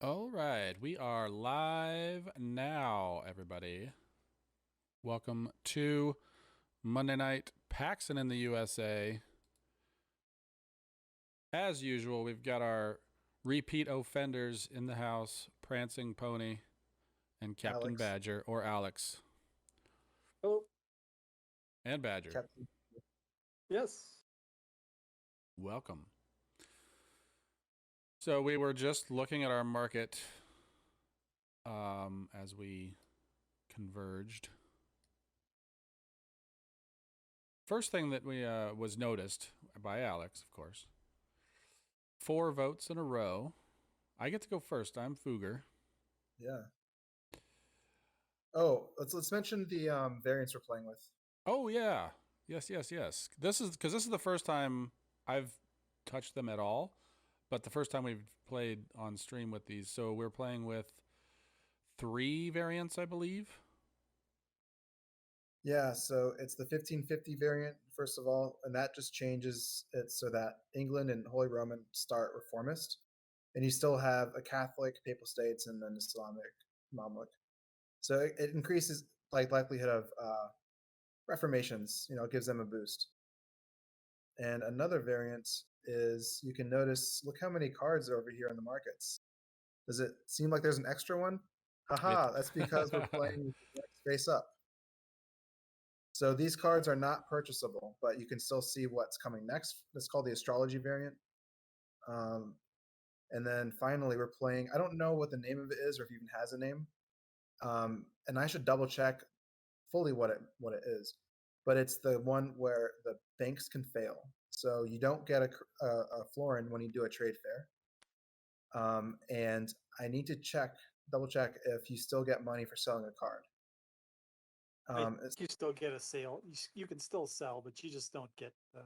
All right, we are live now, everybody. Welcome to Monday Night Paxson in the USA. As usual, we've got our repeat offenders in the house, Prancing Pony and Captain Alex. Badger, or Alex Oh, and Badger. Captain. yes. Welcome. So we were just looking at our market as we converged. First thing that we was noticed by Alex, of course. 4 votes in a row. I get to go first. I'm Fugger. Yeah. Oh, let's mention the variants we're playing with. Oh yeah, yes. This is the first time I've touched them at all, but the first time we've played on stream with these. So we're playing with 3 variants, I believe. Yeah, so it's the 1550 variant, first of all, and that just changes it so that England and Holy Roman start reformist, and you still have a Catholic, Papal States, and then Islamic Mamluk. So it increases likelihood of reformations. It gives them a boost. And another variant is you can notice. Look how many cards are over here in the markets. Does it seem like there's an extra one? Haha, that's because we're playing face up. So these cards are not purchasable, but you can still see what's coming next. That's called the astrology variant. And then finally, we're playing. I don't know what the name of it is, or if it even has a name. And I should double check fully what it is. But it's the one where the banks can fail. So you don't get a florin when you do a trade fair. And I need to double check if you still get money for selling a card. You still get a sale. You can still sell, but you just don't get the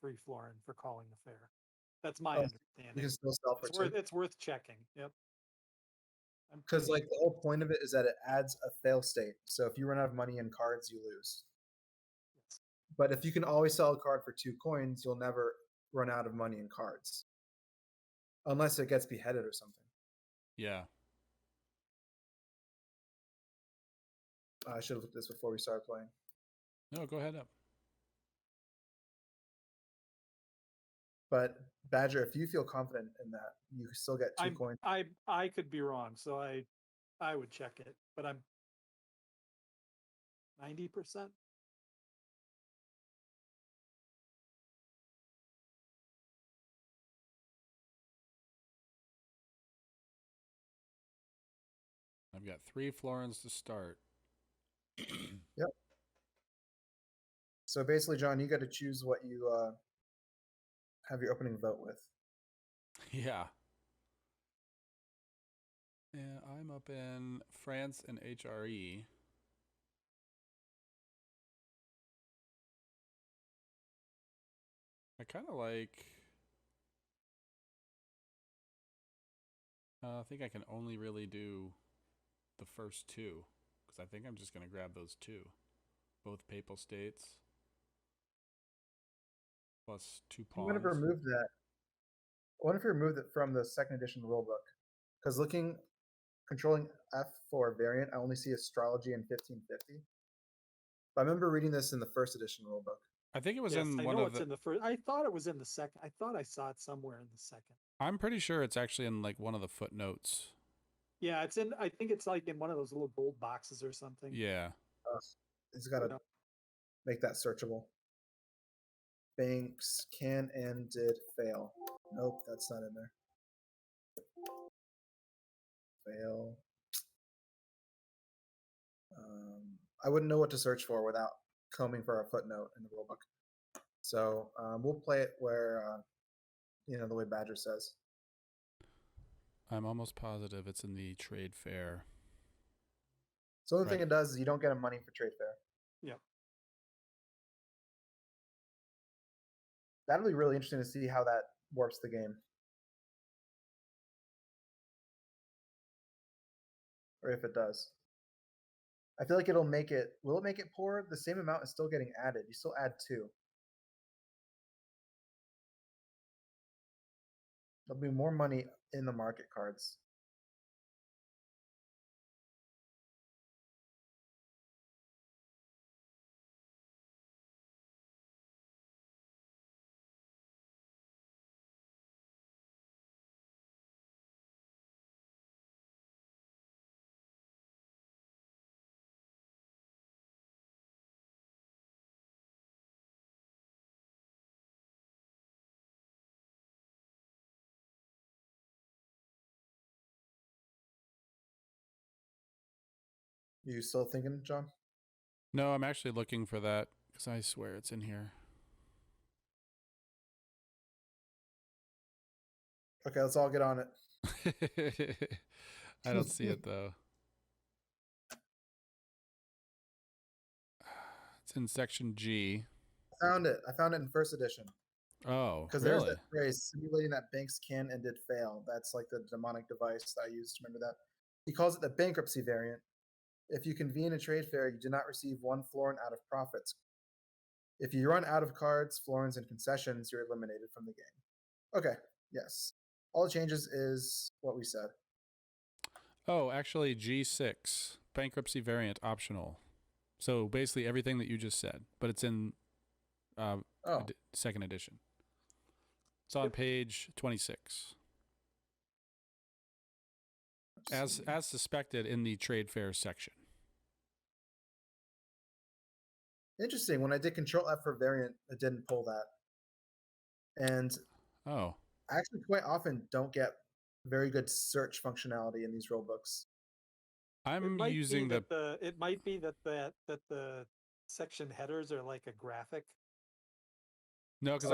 free florin for calling the fair. That's my understanding. You can still sell for it's worth checking. Yep. Because the whole point of it is that it adds a fail state. So if you run out of money in cards, you lose. Yes. But if you can always sell a card for 2 coins, you'll never run out of money in cards. Unless it gets beheaded or something. Yeah. I should have looked at this before we started playing. No, go ahead up. But Badger, if you feel confident in that, you still get 2 coins. I could be wrong, so I would check it, but I'm 90%. I've got 3 florins to start. Yep. So basically, John, you got to choose what you have your opening vote with. Yeah. Yeah, I'm up in France and HRE. I kind of like... I think I can only really do the first 2, because I think I'm just going to grab those 2. Both Papal States. Plus 2 pawns. I'm going to remove that. I wonder if you removed it from the 2nd edition rulebook. Because controlling F for variant, I only see astrology in 1550. But I remember reading this in the 1st edition rulebook. I think it was in one of the... in the first. I thought it was in the second. I thought I saw it somewhere in the second. I'm pretty sure it's actually in one of the footnotes. Yeah, it's in. I think it's in one of those little gold boxes or something. Yeah. It's got to make that searchable. Banks can and did fail. Nope, that's not in there. Fail. I wouldn't know what to search for without combing for a footnote in the rulebook. So we'll play it where, the way Badger says. I'm almost positive it's in the trade fair. So the only thing it does is you don't get money for trade fair. Yeah. That'll be really interesting to see how that warps the game. Or if it does. I feel like it'll make it... Will it make it poor? The same amount is still getting added. You still add 2. There'll be more money in the market cards. You still thinking, John? No, I'm actually looking for that because I swear it's in here. Okay, let's all get on it. I don't see it though. It's in section G. I found it. I found it in first edition. Oh, Because really? there's that phrase, simulating that banks can and did fail. That's like the demonic device that I used. Remember that? He calls it the bankruptcy variant. If you convene a trade fair, you do not receive 1 florin out of profits. If you run out of cards, florins, and concessions, you're eliminated from the game. Okay, yes. All it changes is what we said. Oh, actually G6, bankruptcy variant optional. So basically everything that you just said, but it's in second edition. It's on page 26. As suspected in the trade fair section. Interesting. When I did Control F for variant, it didn't pull that. And I actually quite often don't get very good search functionality in these rule books. I'm using the. It might be that the section headers are like a graphic. No, because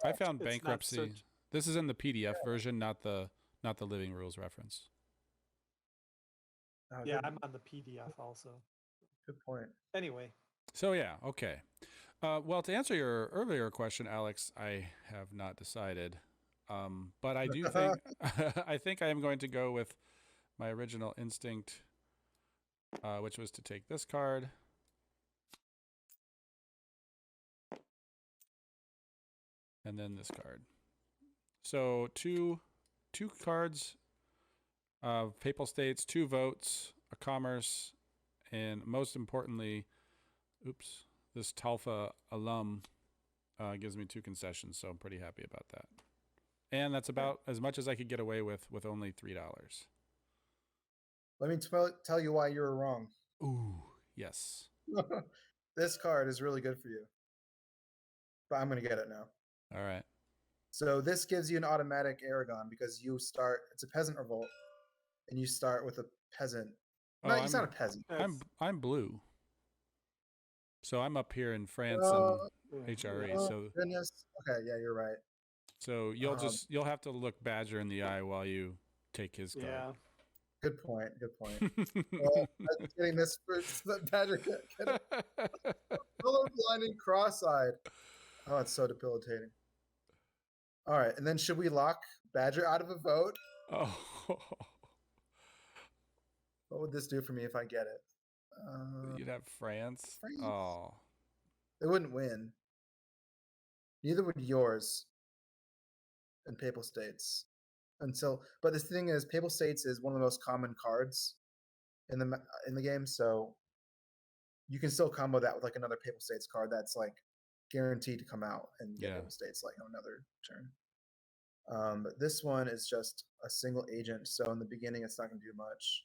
I found bankruptcy. This is in the PDF version, not the Living Rules reference. Oh, yeah, I'm on the PDF also. Good point. Anyway. So yeah, okay. Well, to answer your earlier question, Alex, I have not decided, but I do think I think I am going to go with my original instinct, which was to take this card. And then this card. So two cards of Papal States, 2 votes, a commerce, and most importantly, this Talfa alum gives me 2 concessions, so I'm pretty happy about that. And that's about as much as I could get away with only $3. Let me tell you why you were wrong. Ooh, yes. This card is really good for you. But I'm going to get it now. All right. So this gives you an automatic Aragon because you start, it's a peasant revolt, and you start with a peasant. No, he's not a peasant. I'm blue. So I'm up here in France and HRE. So goodness. Okay, yeah, you're right. So you'll have to look Badger in the eye while you take his card. Yeah. Good point. Good point. Well, I'm getting this for Badger. Color blinding cross-eyed. Oh, it's so debilitating. All right, and then should we lock Badger out of a vote? Oh. What would this do for me if I get it? You'd have France. Oh. They wouldn't win. Neither would yours in Papal States. But the thing is, Papal States is one of the most common cards in the game, so you can still combo that with like another Papal States card that's like guaranteed to come out and get Papal States like on another turn. But this one is just a single agent, so in the beginning it's not going to do much.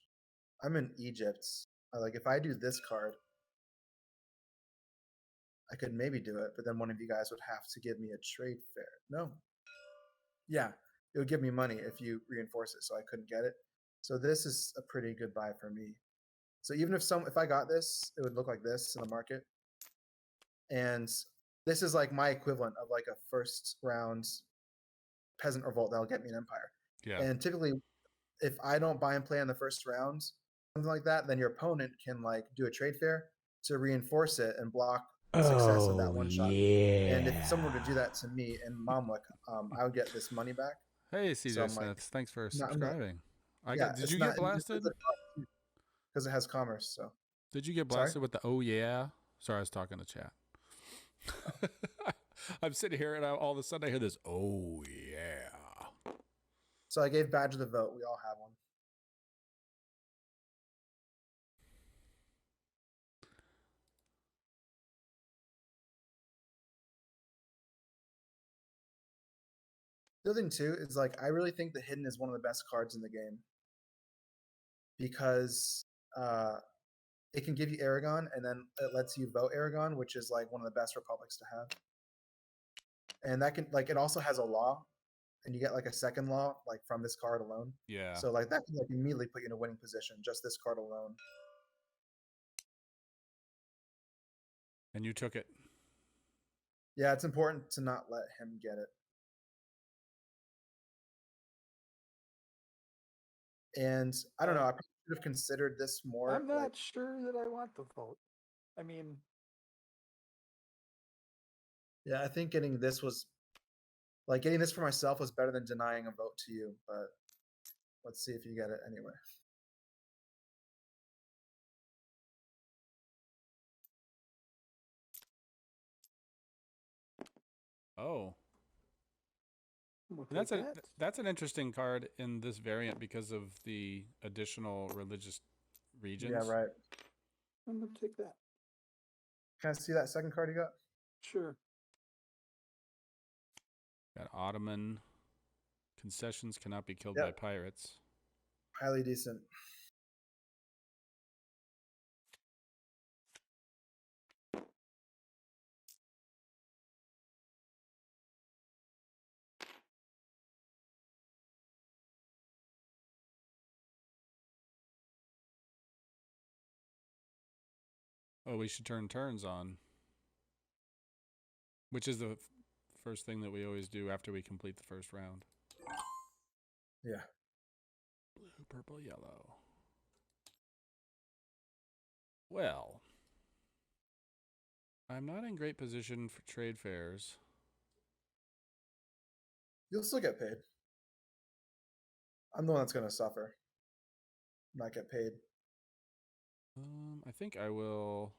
I'm in Egypt. Like if I do this card, I could maybe do it, but then one of you guys would have to give me a trade fair. No. Yeah, it would give me money if you reinforce it, so I couldn't get it. So this is a pretty good buy for me. So even if I got this, it would look like this in the market. And this is like my equivalent of like a first round peasant revolt that'll get me an empire. Yeah. And typically, if I don't buy and play in the first round, something like that, then your opponent can like do a trade fair to reinforce it and block the success of that one shot. Yeah. And if someone were to do that to me in Mamluk, I would get this money back. Hey, CJ Smith, thanks for subscribing. Did you get blasted? Because it has commerce. So did you get blasted with the oh yeah? Sorry, I was talking to chat. I'm sitting here and all of a sudden I hear this oh yeah. So I gave badge of the vote. We all have one. The other thing too is like I really think the hidden is one of the best cards in the game because it can give you Aragon and then it lets you vote Aragon, which is like one of the best republics to have. And that can like it also has a law, and you get like a second law like from this card alone. Yeah. So like that can like immediately put you in a winning position, just this card alone. And you took it. Yeah, it's important to not let him get it. And I don't know, I probably should have considered this more. I'm not sure that I want the vote. I mean, yeah, I think getting this was like getting this for myself was better than denying a vote to you, but let's see if you get it anyway. Oh. we'll And take that. that's an interesting card in this variant because of the additional religious regions. Yeah, right. I'm gonna take that. Can I see that second card you got? Sure. Got Ottoman. Concessions cannot be killed Yep. by pirates. Highly decent. Oh, we should turn turns on. Which is the first thing that we always do after we complete the first round. Yeah. Blue, purple, yellow. Well, I'm not in great position for trade fairs. You'll still get paid. I'm the one that's going to suffer. Not get paid. I think I will.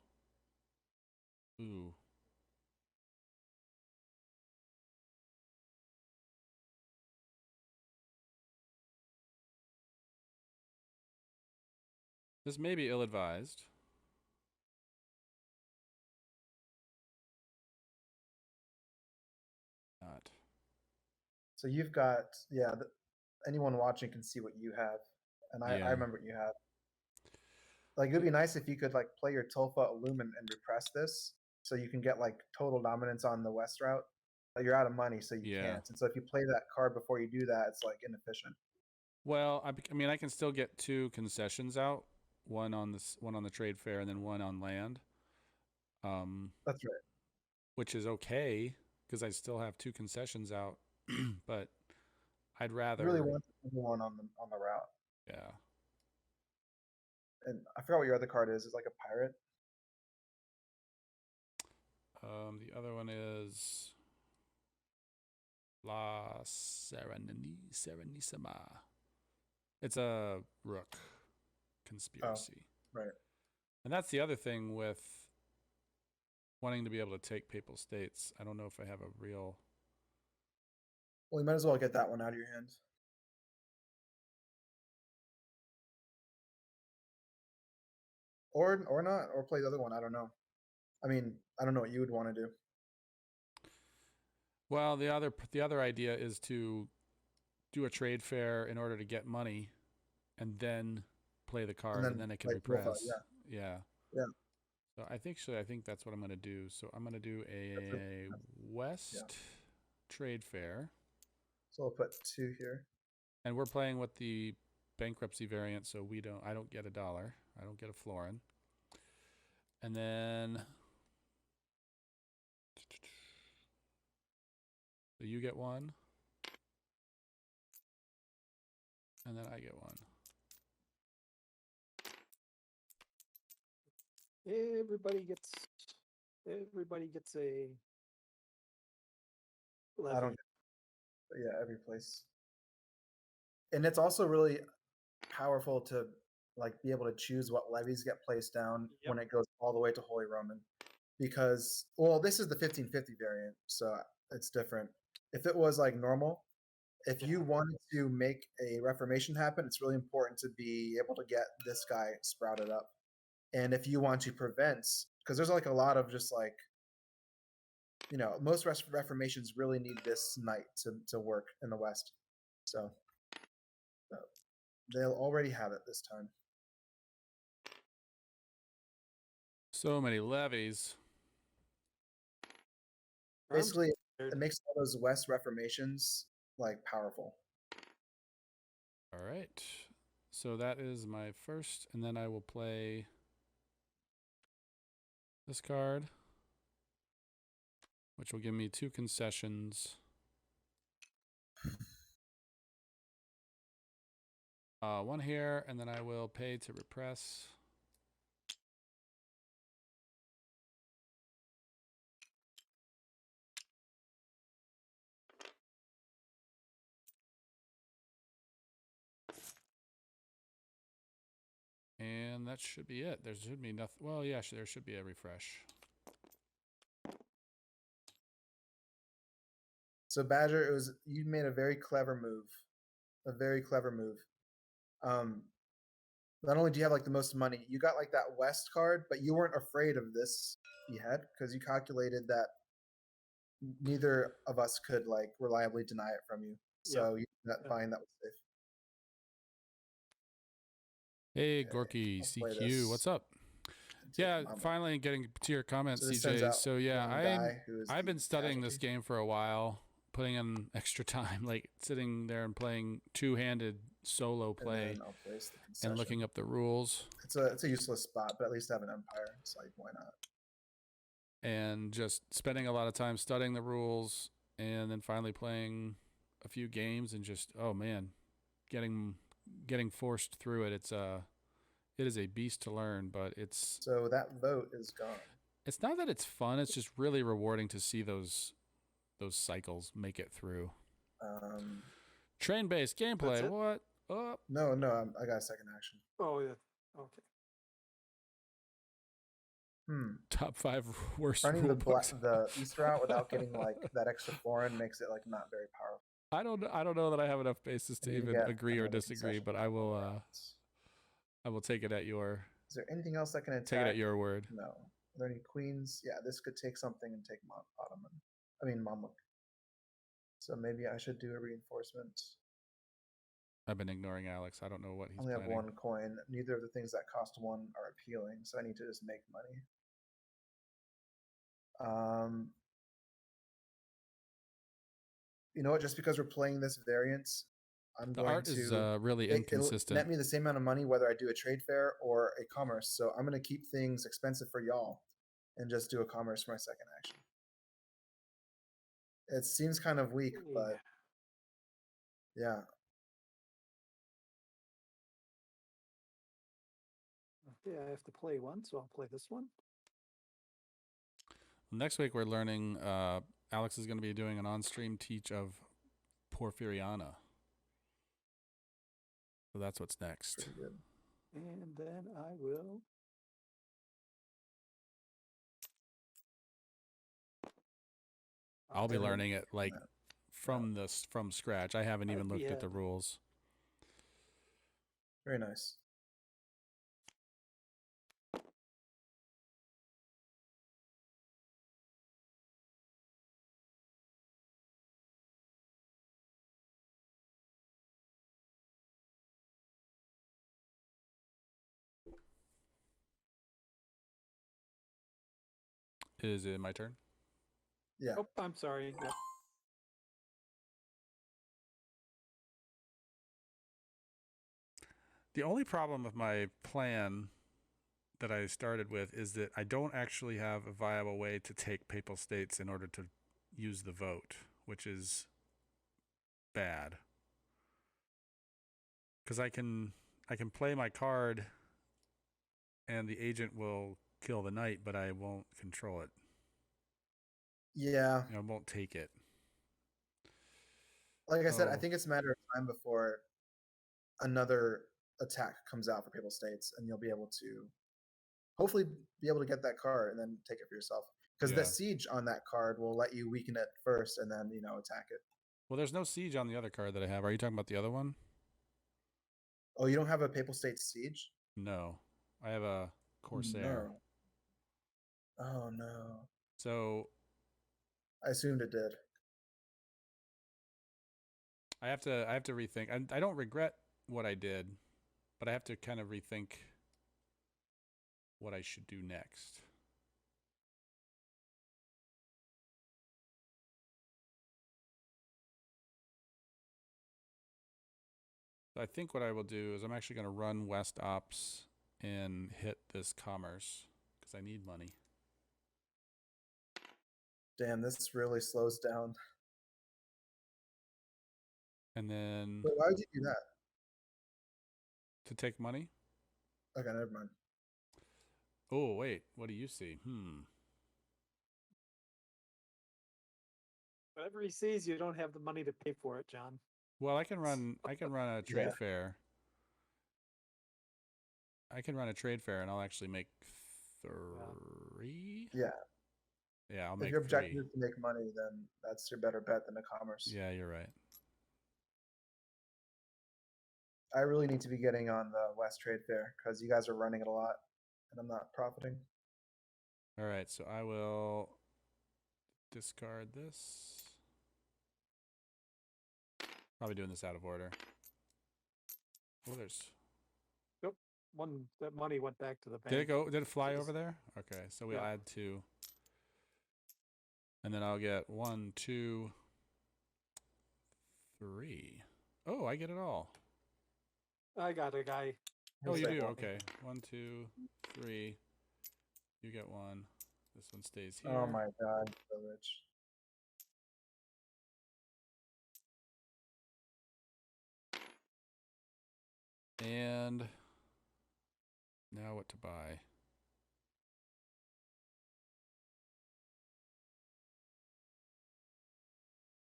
Ooh. This may be ill-advised. Not. So you've got, yeah, anyone watching can see what you have. And I remember what you have. Like, it'd be nice if you could, like, play your Tulfa Illumin and repress this so you can get, like, total dominance on the west route. But you're out of money, so you can't. And so if you play that card before you do that, it's, like, inefficient. Well, I mean, I can still get 2 concessions out. One on the trade fair and then one on land. That's right. Which is okay because I still have 2 concessions out, but I'd rather You really want one on the route. Yeah. And I forgot what your other card is. It's like a pirate. The other one is La Serenissima. It's a rook conspiracy. Oh, right. And that's the other thing with wanting to be able to take Papal States. I don't know if I have a real... Well, you might as well get that one out of your hands. Or not, or play the other one. I don't know. I mean, I don't know what you would want to do. Well, the other idea is to do a trade fair in order to get money, and then play the card, and then it can repress. Yeah. So I think that's what I'm going to do. So I'm going to do a West trade fair. So I'll put 2 here. And we're playing with the bankruptcy variant, so I don't get $1. I don't get a florin. And then so you get 1. And then I get 1. Everybody gets a levy. I don't. Yeah, every place. And it's also really powerful to like be able to choose what levies get placed down when it goes all the way to Holy Roman, because this is the 1550 variant, so it's different. If it was like normal, if you wanted to make a reformation happen, it's really important to be able to get this guy sprouted up. And if you want to prevent, because there's like a lot of just like, most reformations really need this knight to work in the West. So they'll already have it this time. So many levies. Basically, it makes all those West reformations like powerful. All right. So that is my first, and then I will play this card, which will give me 2 concessions. One here, and then I will pay to repress. And that should be it. There should be nothing. Well, yeah, there should be a refresh. So Badger, you made a very clever move. A very clever move. Not only do you have like the most money, you got like that West card, but you weren't afraid of this behead because you calculated that neither of us could like reliably deny it from you. So you find that was safe. Hey, Gorky CQ, what's up? Yeah, finally getting to your comments, CJ. So yeah, I've been studying this game for a while, putting in extra time, like sitting there and playing two-handed solo play and looking up the rules. It's a useless spot, but at least I have an empire. It's like, why not? And just spending a lot of time studying the rules, and then finally playing a few games, and just getting forced through it. It is a beast to learn, but it's so that vote is gone. It's not that it's fun; it's just really rewarding to see those cycles make it through. Train-based gameplay. What? Oh. No, I got a second action. Oh yeah. Okay. Top 5 worst running rule books. The East route without getting like that extra foreign makes it like not very powerful. I don't know that I have enough basis to even agree or disagree, but I will take it at your. Is there anything else that can attack? Take it at your word. No. Are there any queens? Yeah, this could take something and take Mamluk. So maybe I should do a reinforcement. I've been ignoring Alex. I don't know what he's planning. I only have 1 planning. coin. Neither of the things that cost 1 are appealing, so I need to just make money. You know what? Just because we're playing this variant, The art is really inconsistent. It'll net me the same amount of money whether I do a trade fair or a commerce. So I'm going to keep things expensive for y'all and just do a commerce for my second action. It seems kind of weak, but yeah. Okay, I have to play one, so I'll play this one. Next week we're learning. Alex is going to be doing an on-stream teach of Porfiriana. So that's what's next. And then I will. I'll be learning it like from scratch. I haven't even looked at the rules. Very nice. Is it my turn? Yeah. Oh, I'm sorry. Yep. The only problem with my plan that I started with is that I don't actually have a viable way to take Papal States in order to use the vote, which is bad. Because I can play my card and the agent will kill the knight, but I won't control it. Yeah. I won't take it. Like I said, I think it's a matter of time before another attack comes out for Papal States, and you'll be able to hopefully be able to get that card and then take it for yourself. Because the siege on that card will let you weaken it first and then, attack it. Well, there's no siege on the other card that I have. Are you talking about the other one? Oh, you don't have a Papal State Siege? No. I have a Corsair. No. Oh no. So I assumed it did. I have to rethink. I don't regret what I did, but I have to kind of rethink what I should do next. I think what I will do is I'm actually going to run West Ops and hit this commerce because I need money. Damn, this really slows down. And then Wait, why would you do that? to take money. Okay, never mind. Oh, wait. What do you see? Whatever he sees, you don't have the money to pay for it, John. Well, I can run a trade fair. I can run a trade fair and I'll actually make 3. Yeah. Yeah, I'll If make your 3. objective is to make money, then that's your better bet than a commerce. Yeah, you're right. I really need to be getting on the West Trade Fair because you guys are running it a lot and I'm not profiting. All right, so I will discard this. Probably doing this out of order. Oh, there's... Nope. That money went back to the bank. Did it go? Did it fly over there? Okay, so we'll add 2. And then I'll get 1, 2, 3. Oh, I get it all. I got a guy. Oh, you do? Okay. 1, 2, 3. You get 1. This one stays here. Oh my god, so rich. And now what to buy?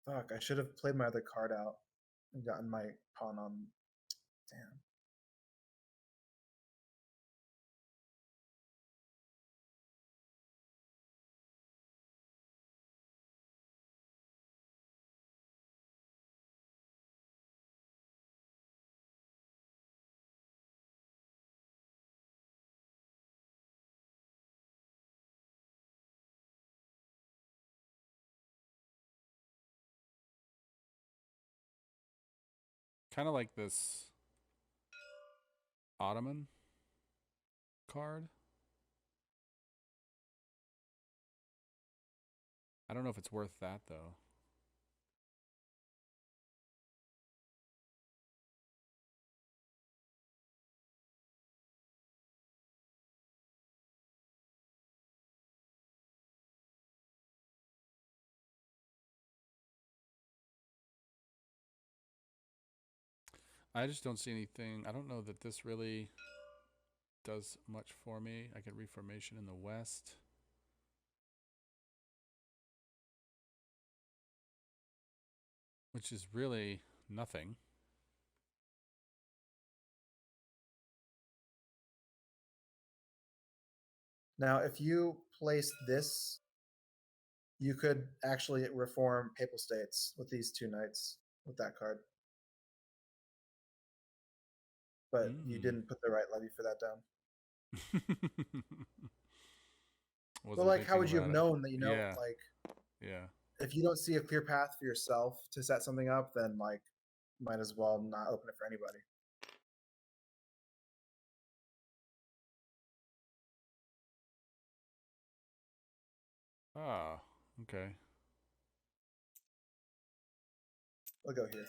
Fuck, I should have played my other card out and gotten my pawn on. Damn. Kind of like this Ottoman card. I don't know if it's worth that though. I just don't see anything. I don't know that this really does much for me. I get reformation in the west. Which is really nothing. Now, if you place this, you could actually reform Papal States with these 2 knights with that card. But you didn't put the right levy for that down. But like, how would you have known that, like, if you don't see a clear path for yourself to set something up, then like, might as well not open it for anybody. Ah, okay. I'll go here.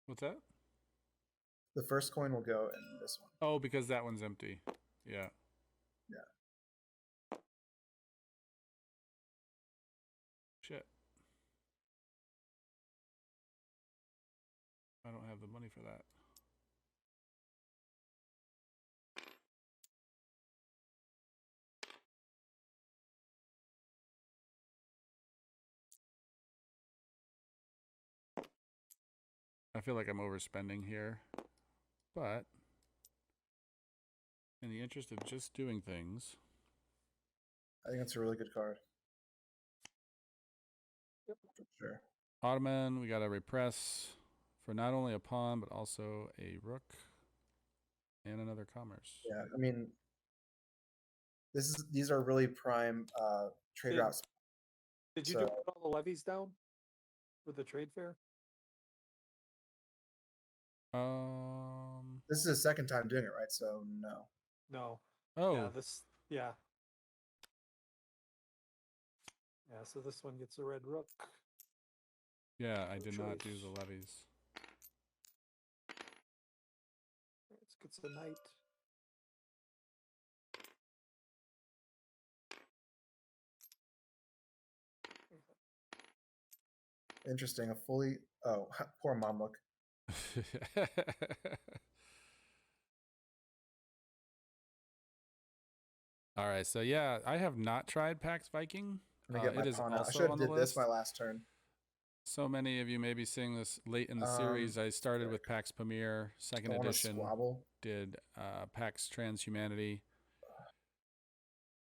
What's that? The first coin will go in this one. Oh, because that one's empty. Yeah. Yeah. Shit. I don't have the money for that. I feel like I'm overspending here, but in the interest of just doing things, I think it's a really good card. Sure. Ottoman, we got to repress for not only a pawn, but also a rook and another commerce. Yeah, I mean, these are really prime trade Did- routes. Did you So- do all the levies down with the trade fair? This is the second time doing it, right? So no. No. Oh, Yeah, yeah. Yeah, so this one gets a red rook. yeah, I No did not do choice. the levies. This gets a knight. Interesting. Poor Mamluk. All right, so yeah, I have not tried Pax Viking. Let me get my It is pawn out. I also should have on the did this list. my last turn. So many of you may be seeing this late in the series. I started with Pax Premier, second Don't want to edition. squabble. Did Pax Transhumanity,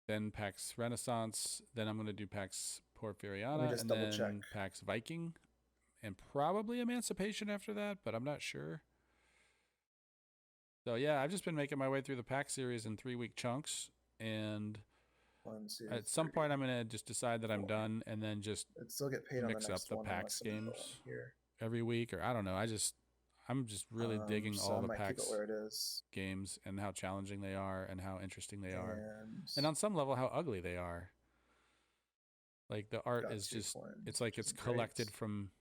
then Pax Renaissance, then I'm going to do Pax Porfiriana, just and double then check. Pax Viking, and probably Emancipation after that, but I'm not sure. So yeah, I've just been making my way through the Pax series in 3-week chunks, and 1, 2, at some 3, point I'm going to just decide that I'm 4. done, and then just I'd still get paid on the mix up next the one unless Pax something go games on here. every week, or I don't know. I'm just really digging So all I the might keep PAX it where it is. games and how challenging they are and how interesting they are. And And on some level, how ugly they are. Like the art got is 2 just, coins, it's like which it's is collected great. from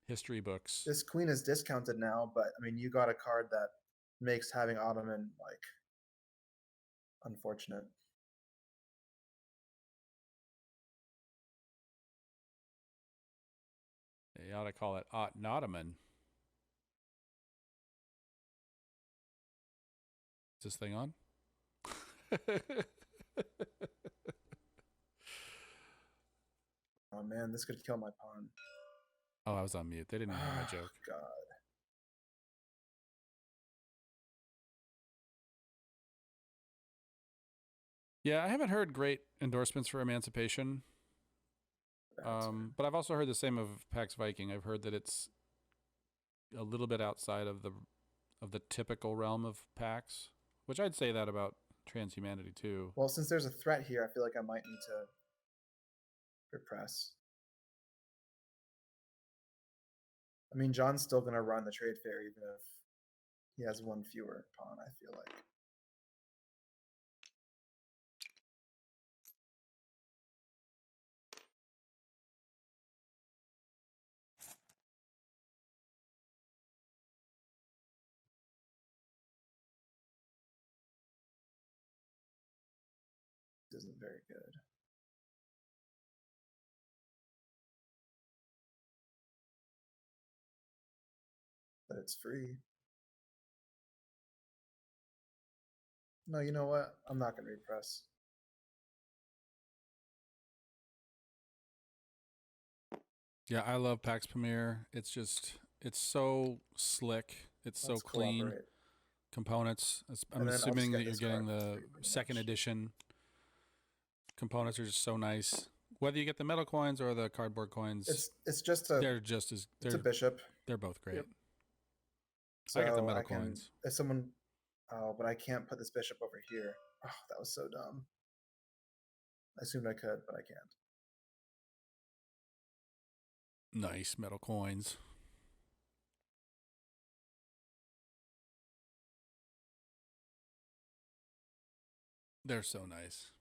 history books. This queen is discounted now, but I mean, you got a card that makes having Ottoman like unfortunate. They ought to call it Ottoman. Is this thing on? Oh man, this could kill my pawn. Oh, I was on mute. They didn't even hear my joke. God. Yeah, I haven't heard great endorsements for Emancipation. But I've also heard the same of Pax Viking. I've heard that it's a little bit outside of the typical realm of Pax, which I'd say that about Transhumanity too. Well, since there's a threat here, I feel like I might need to repress. I mean, John's still going to run the trade fair even if he has 1 fewer pawn, I feel like. This isn't very good. But it's free. No, you know what? I'm not going to repress. Yeah, I love Pax Premier. It's so slick. It's so Let's clean. cooperate. Components. I'm And then I'll just assuming get that you're this getting card for the free, pretty second much. edition. Components are just so nice. Whether you get the metal coins or the cardboard coins, It's just they're just as it's a bishop. they're both great. Yep. I got the So metal can, coins. if someone, oh, but I can't put this bishop over here. Oh, that was so dumb. I assumed I could, but I can't. Nice metal coins. They're so nice.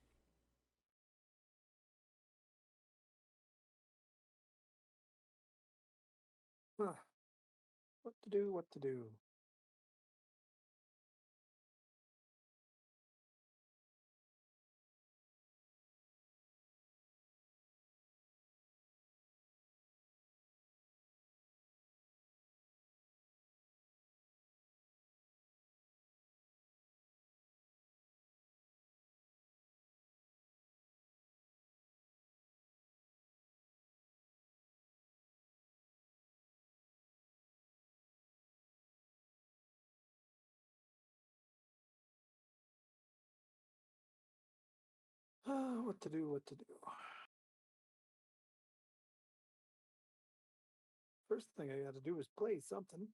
Huh. What to do, what to do. What to do, what to do. First thing I got to do is play something.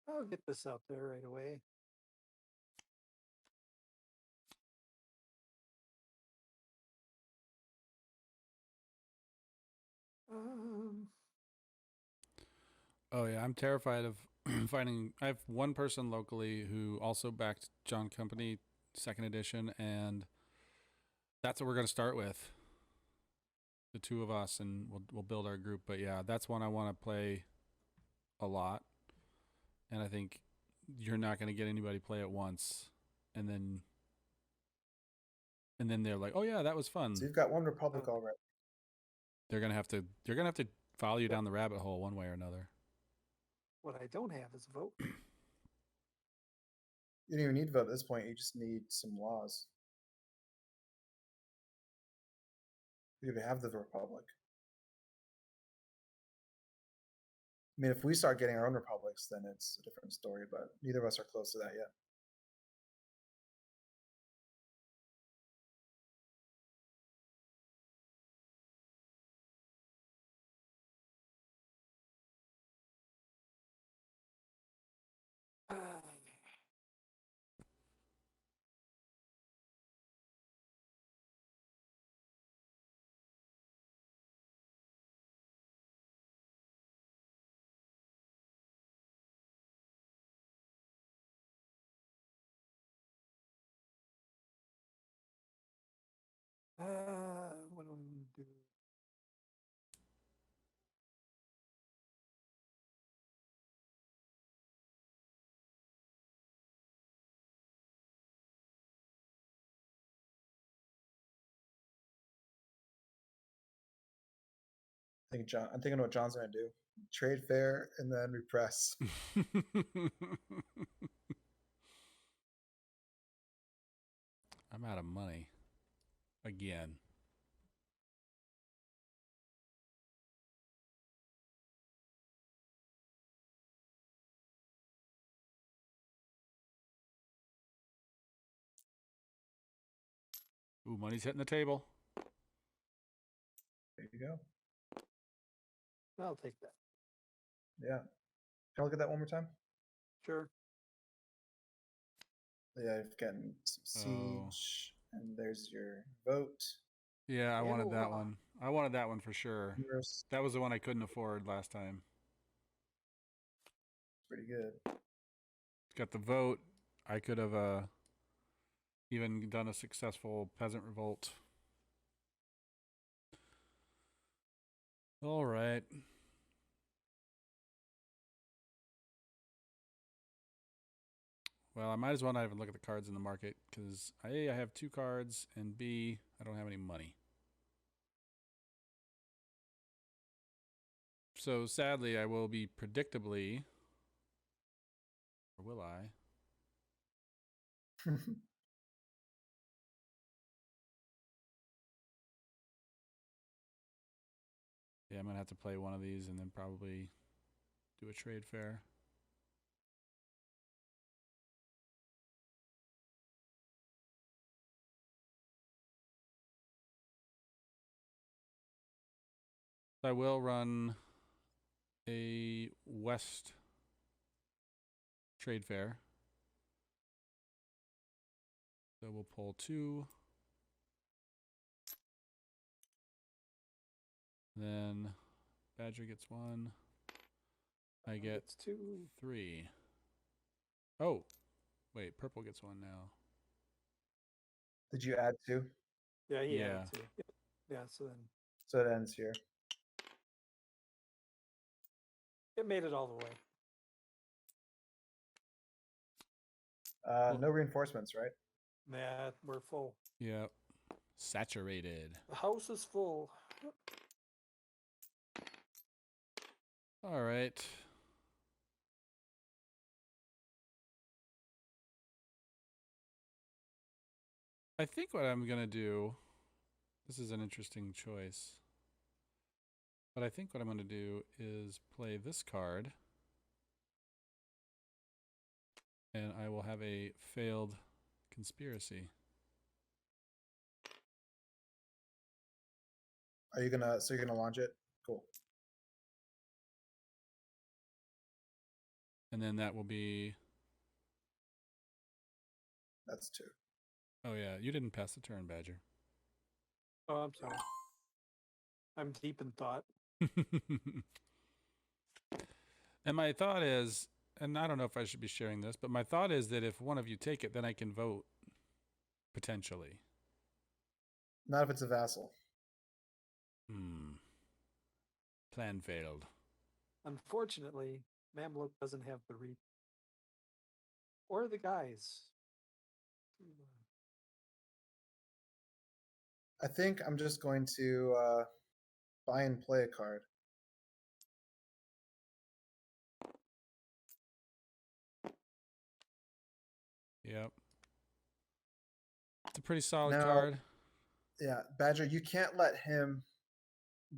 I'll get this out there right away. Oh yeah, I'm terrified of finding. I have one person locally who also backed John Company second edition, and that's what we're gonna start with. The two of us, and we'll build our group. But yeah, that's one I want to play a lot, and I think you're not gonna get anybody play it once, and then they're like, oh yeah, that was fun. So you've got one Republic already. You're gonna have to follow you down the rabbit hole one way or another. What I don't have is a vote. You don't even need to vote at this point. You just need some laws. You have the Republic. I mean, if we start getting our own republics, then it's a different story, but neither of us are close to that yet. What do we do? I'm thinking what John's gonna do. Trade fair and then repress. I'm out of money. Again. Ooh, money's hitting the table. There you go. I'll take that. Yeah. Can I look at that one more time? Sure. Yeah, I've gotten some siege, and there's your vote. Yeah, I wanted that one. I wanted that one for sure. Numerous. That was the one I couldn't afford last time. Pretty good. Got the vote. I could have even done a successful peasant revolt. All right. Well, I might as well not even look at the cards in the market because A, I have 2 cards, and B, I don't have any money. So sadly, I will be predictably, or will I? Yeah, I'm going to have to play one of these and then probably do a trade fair. I will run a West trade fair. So we'll pull 2. Then Badger gets 1. I get 2. 3. Oh, wait, purple gets 1 now. Did you add 2? Yeah, he added 2. Yeah, so it ends here. It made it all the way. No reinforcements, right? Yeah, we're full. Yep. Saturated. The house is full. All right. I think what I'm going to do This is an interesting choice. But I think what I'm going to do is play this card. And I will have a failed conspiracy. Are you gonna? So you're gonna launch it? Cool. And then that will be. That's 2. Oh yeah, you didn't pass the turn, Badger. Oh, I'm sorry. I'm deep in thought. And my thought is, and I don't know if I should be sharing this, but my thought is that if one of you take it, then I can vote potentially. Not if it's a vassal. Plan failed. Unfortunately, Mamluk doesn't have the reach. Or the guys. I think I'm just going to buy and play a card. Yep. It's a pretty solid Now- card. Yeah, Badger, you can't let him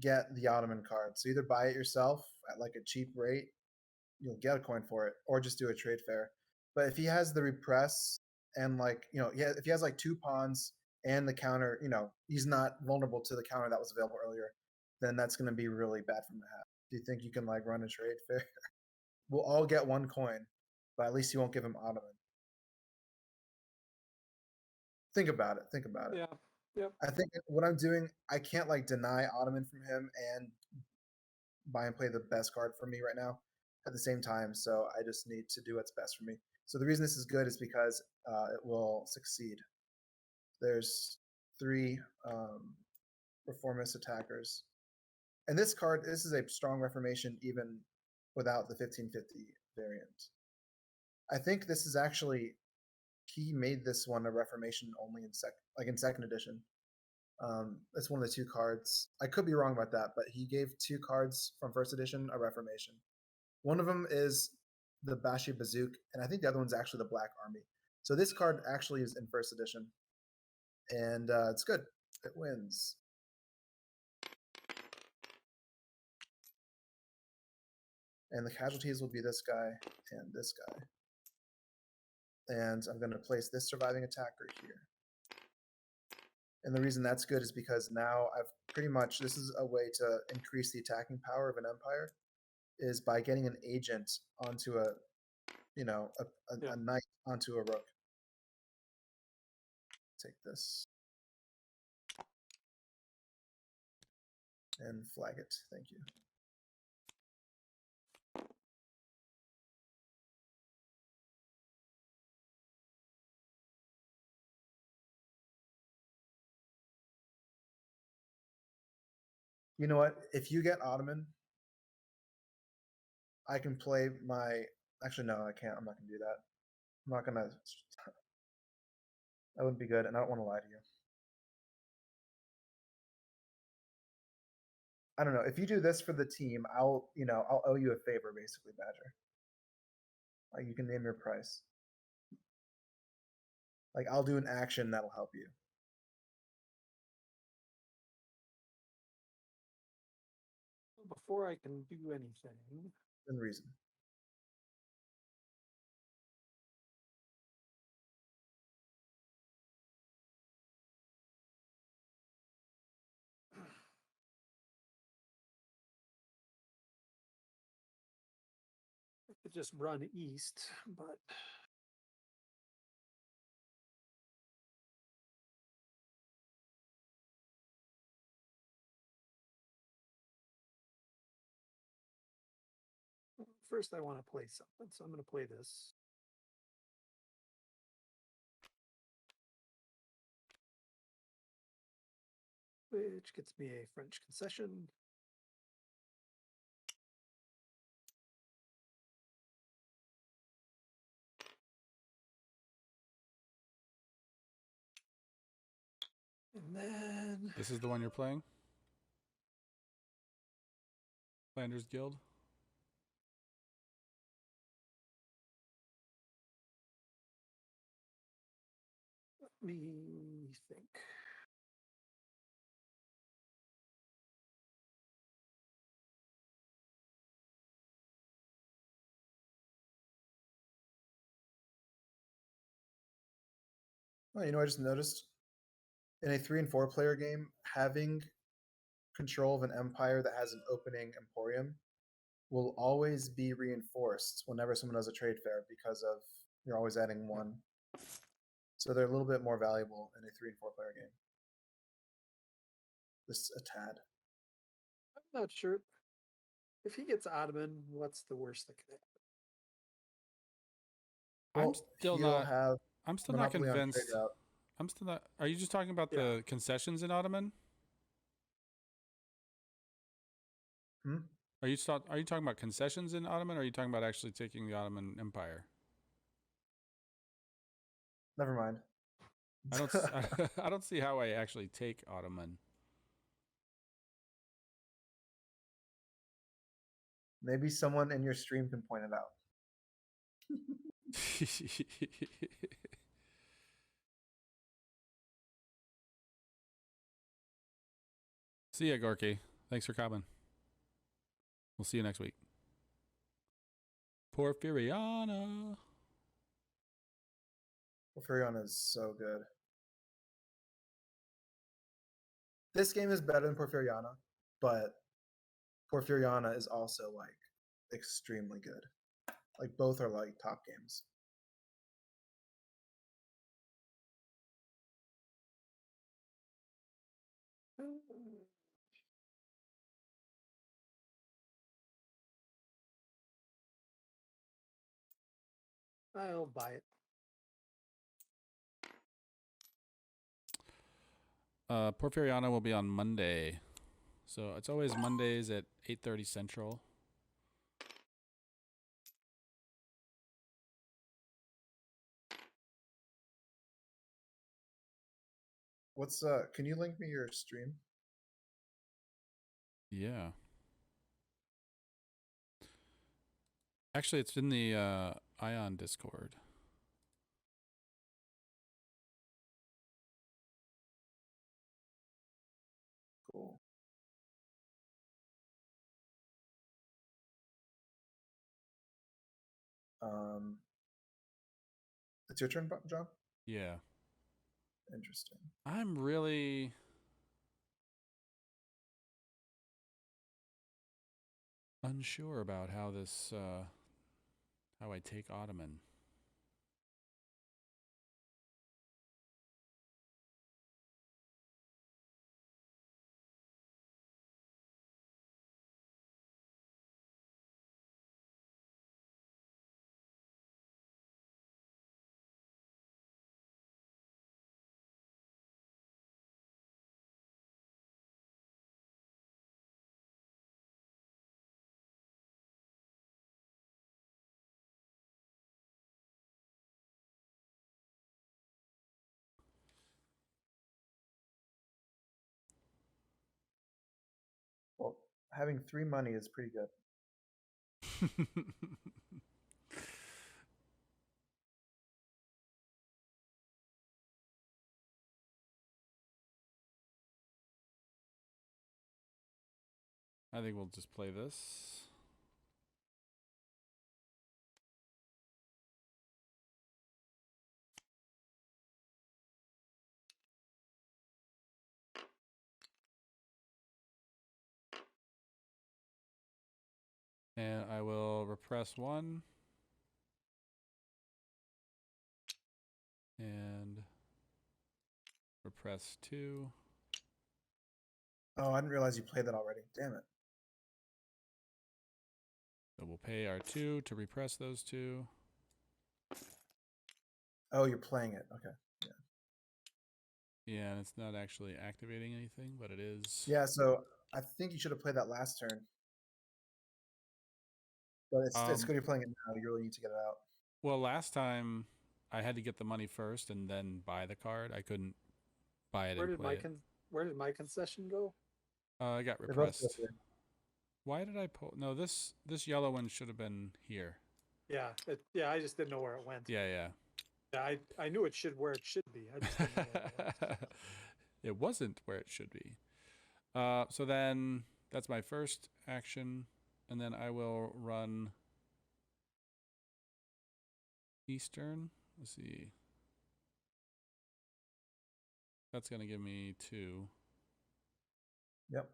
get the Ottoman card. So either buy it yourself at like a cheap rate, you'll get a coin for it, or just do a trade fair. But if he has the repress and like, if he has like 2 pawns and the counter, he's not vulnerable to the counter that was available earlier, then that's going to be really bad for him to have. Do you think you can like run a trade fair? We'll all get 1 coin, but at least you won't give him Ottoman. Think about it. Think about it. Yeah. Yep. I think what I'm doing, I can't like deny Ottoman from him and buy and play the best card for me right now at the same time. So I just need to do what's best for me. So the reason this is good is because it will succeed. There's 3 reformist attackers. And this card, this is a strong Reformation even without the 1550 variant. I think this is actually, he made this one a Reformation only in second edition. It's one of the 2 cards. I could be wrong about that, but he gave 2 cards from first edition a Reformation. One of them is the Bashi Bazook, and I think the other one's actually the Black Army. So this card actually is in first edition, and it's good. It wins. And the casualties will be this guy and this guy. And I'm going to place this surviving attacker here. And the reason that's good is because now I've pretty much, this is a way to increase the attacking power of an empire, is by getting an agent onto a knight onto a rook. Take this. And flag it. Thank you. You know what? If you get Ottoman, I can play my... Actually, no, I can't. I'm not going to do that. I'm not going to... That wouldn't be good, and I don't want to lie to you. I don't know. If you do this for the team, I'll owe you a favor, basically, Badger. Like, you can name your price. Like, I'll do an action that'll help you. Before I can do anything, Within reason. I could just run east, but first I want to play something, so I'm going to play this. Which gets me a French concession. And then This is the one you're playing? Flanders Guild? let me think. Oh, you know, I just noticed in a 3 and 4 player game, having control of an empire that has an opening emporium will always be reinforced whenever someone does a trade fair because of you're always adding one. So they're a little bit more valuable in a 3 and 4 player game. Just a tad. I'm not sure. If he gets Ottoman, what's the worst that could happen? I'm Well, still he'll not. have I'm still not monopoly on trade convinced. route. I'm still not. Are you just talking about Yeah. the concessions in Ottoman? Hmm? Are you talking about concessions in Ottoman, or are you talking about actually taking the Ottoman Empire? Never mind. I don't. I don't see how I actually take Ottoman. Maybe someone in your stream can point it out. See ya, Gorky. Thanks for coming. We'll see you next week. Porfiriana. Porfiriana is so good. This game is better than Porfiriana, but Porfiriana is also like extremely good. Like both are like top games. I'll buy it. Porfiriana will be on Monday, so it's always Mondays at 8:30 Central. What's can you link me your stream? Yeah. Actually, it's in the Ion Discord. Cool. It's your turn, John? Yeah. Interesting. I'm really unsure about how this how I take Ottoman. Well, having 3 money is pretty good. I think we'll just play this. And I will repress 1. And repress 2. Oh, I didn't realize you played that already. Damn it. So we'll pay our 2 to repress those 2. Oh, you're playing it. Okay. Yeah, and it's not actually activating anything, but it is. Yeah, so I think you should have played that last turn. But it's good you're playing it now. You really need to get it out. Well, last time I had to get the money first and then buy the card. I couldn't buy it and play it. Where did my concession go? I got They're both repressed. here. Why did I pull? No, this yellow one should have been here. Yeah, I just didn't know where it went. Yeah. Yeah, I knew it should where it should be. I just didn't know where it went. It wasn't where it should be. So then that's my first action, and then I will run Eastern. Let's see. That's going to give me 2. Yep.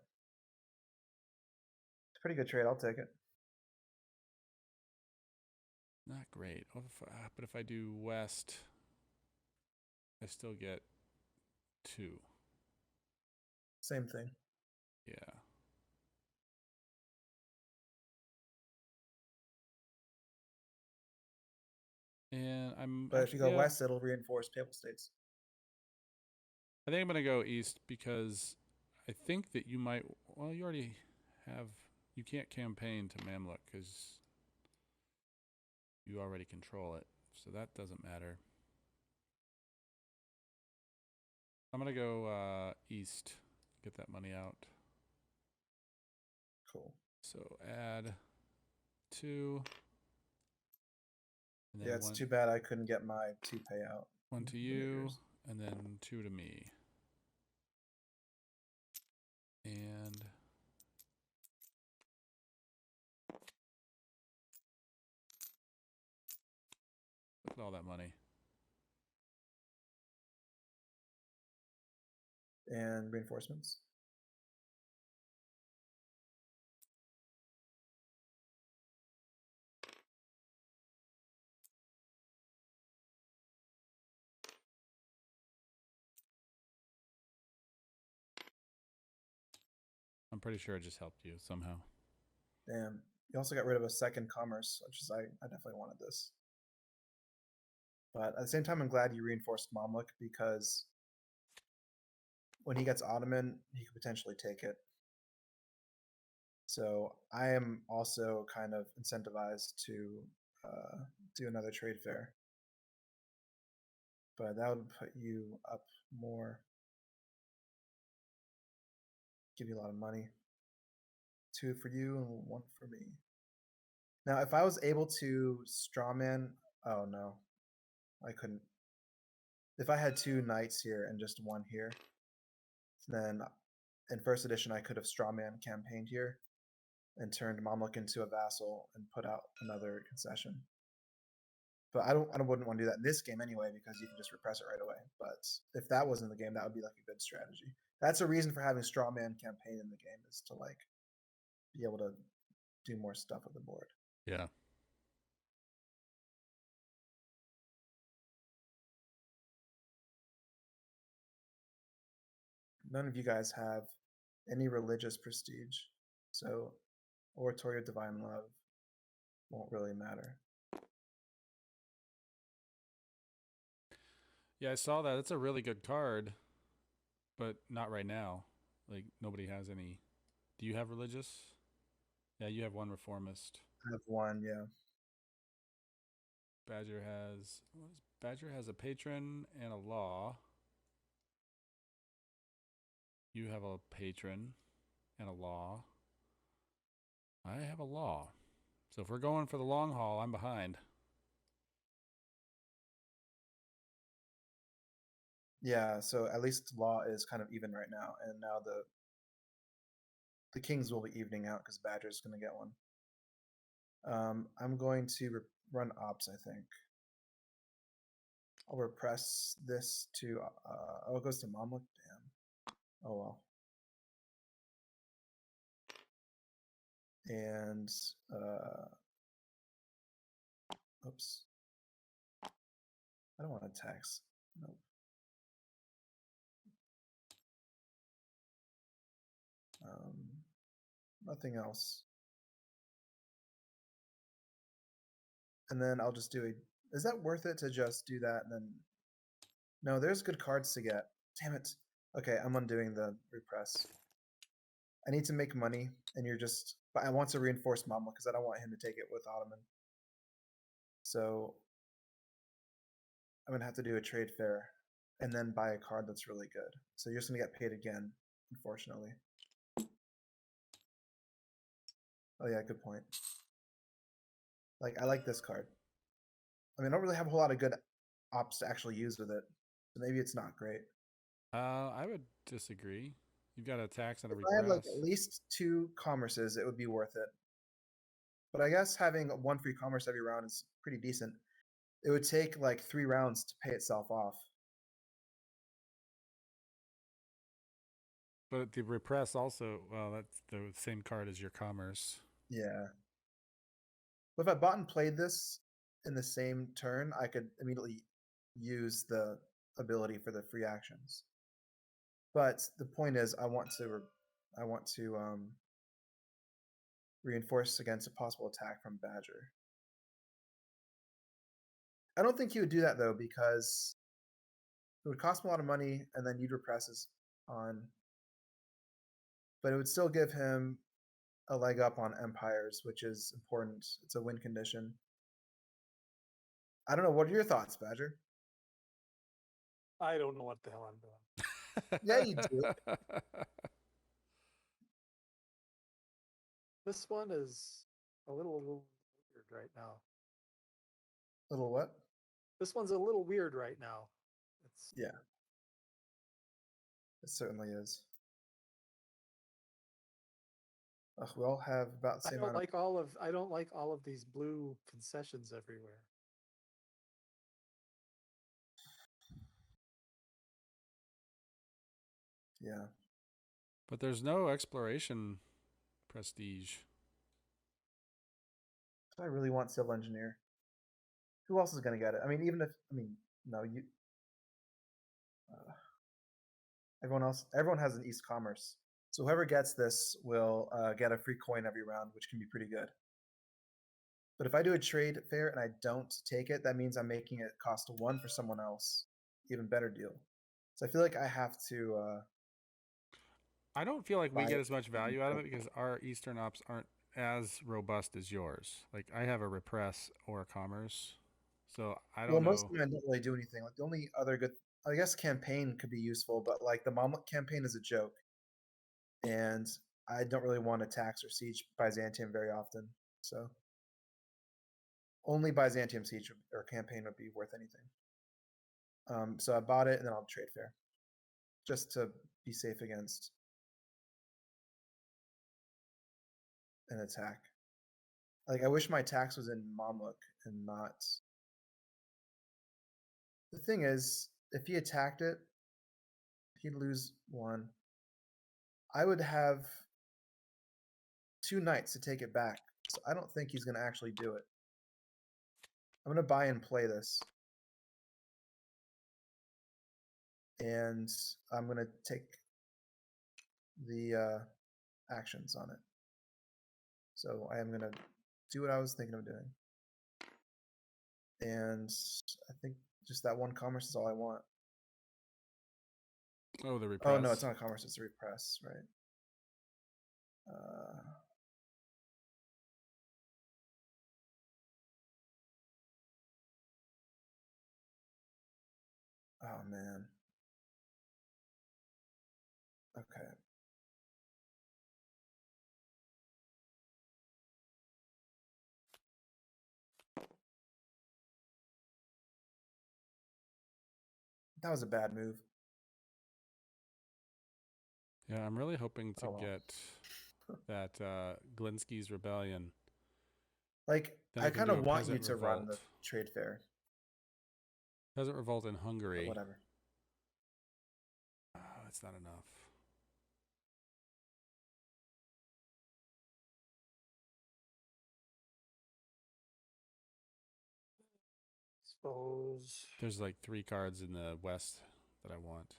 It's a pretty good trade. I'll take it. Not great. But if I do west, I still get 2. Same thing. Yeah. And But if you go west, it'll reinforce Papal States. I think I'm going to go east because I think that you might. Well, you already have. You can't campaign to Mamluk because you already control it. So that doesn't matter. I'm going to go east. Get that money out. Cool. So add 2. And then Yeah, it's too bad I couldn't get my 2 payout. 1 to you, and then 2 to me. And look at all that money. And reinforcements. I'm pretty sure it just helped you somehow. Damn. You also got rid of a second commerce, which is I definitely wanted this. But at the same time, I'm glad you reinforced Mamluk because when he gets Ottoman, he could potentially take it. So I am also kind of incentivized to do another trade fair. But that would put you up more. Give you a lot of money. 2 for you and 1 for me. Now, if I was able to strawman, oh no, I couldn't. If I had 2 knights here and just 1 here, then in first edition I could have strawman campaigned here and turned Mamluk into a vassal and put out another concession. But I wouldn't want to do that in this game anyway because you can just repress it right away. But if that was in the game, that would be like a good strategy. That's a reason for having strawman campaign in the game is to like be able to do more stuff with the board. Yeah. None of you guys have any religious prestige, so oratory of divine love won't really matter. Yeah, I saw that. It's a really good card, but not right now. Like, nobody has any. Do you have religious? Yeah, you have 1 reformist. I have 1, yeah. Badger has a patron and a law. You have a patron and a law. I have a law. So if we're going for the long haul, I'm behind. Yeah, so at least law is kind of even right now, and now the kings will be evening out because Badger's going to get 1. I'm going to run ops, I think. I'll repress this to, oh, it goes to Mamluk? Damn. Oh, well. And, oops. I don't want to tax. Nope. Nothing else. And then I'll just do a, is that worth it to just do that and then, no, there's good cards to get. Damn it. Okay, I'm undoing the repress. I need to make money, and you're just, but I want to reinforce Mama because I don't want him to take it with Ottoman. So I'm gonna have to do a trade fair and then buy a card that's really good. So you're just gonna get paid again, unfortunately. Oh yeah, good point. Like, I like this card. I mean, I don't really have a whole lot of good ops to actually use with it. So maybe it's not great. I would disagree. You've got a tax and a If repress. I had like at least 2 commerces, it would be worth it. But I guess having 1 free commerce every round is pretty decent. It would take like 3 rounds to pay itself off. But the repress also, well, that's the same card as your commerce. Yeah. But if I bought and played this in the same turn, I could immediately use the ability for the free actions. But the point is, I want to reinforce against a possible attack from Badger. I don't think he would do that though, because it would cost him a lot of money, and then you'd repress his on. But it would still give him a leg up on Empires, which is important. It's a win condition. I don't know. What are your thoughts, Badger? I don't know what the hell I'm doing. Yeah, you do. This one is a little weird right now. Little what? This one's a little weird right now. It's Yeah. It certainly is. We all have about the I same don't amount of. I don't like all of these blue concessions everywhere. Yeah. But there's no exploration prestige. I really want Civil Engineer. Who else is going to get it? I mean, even if no, you. Everyone has an East Commerce, so whoever gets this will get a free coin every round, which can be pretty good. But if I do a trade fair and I don't take it, that means I'm making it cost 1 for someone else. Even better deal. So I feel like I have to. I don't feel like we buy get it as much value out of it because our Eastern ops aren't as robust as yours. Like I have a repress or a commerce, so I Well, don't most know. of them don't really do anything. Like the only other good, I guess, campaign could be useful, but like the Mamluk campaign is a joke, and I don't really want to tax or siege Byzantium very often. So only Byzantium siege or campaign would be worth anything. So I bought it and then I'll trade fair, just to be safe against an attack. Like I wish my tax was in Mamluk and not. The thing is, if he attacked it, he'd lose 1. I would have 2 knights to take it back, so I don't think he's going to actually do it. I'm going to buy and play this, and I'm going to take the actions on it. So I am going to do what I was thinking of doing, and I think just that 1 commerce is all I want. Oh, the repress. Oh no, it's not a commerce; it's a repress, right? Oh man. Okay. That was a bad move. Yeah, I'm really hoping to Oh, well. get that Glinsky's Rebellion. Like, Then I can kind do of a want you peasant to run the revolt. trade fair, Peasant revolt in but Hungary. whatever. That's not enough. Suppose There's like 3 cards in the west that I want.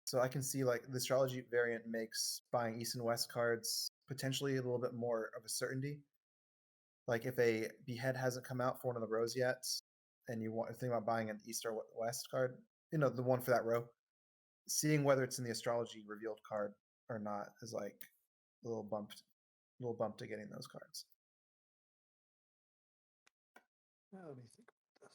So I can see like the astrology variant makes buying East and West cards potentially a little bit more of a certainty. Like if a behead hasn't come out for one of the rows yet, and you want to think about buying an East or West card, the one for that row, seeing whether it's in the astrology revealed card or not is like a little bump to getting those cards. let me think about this.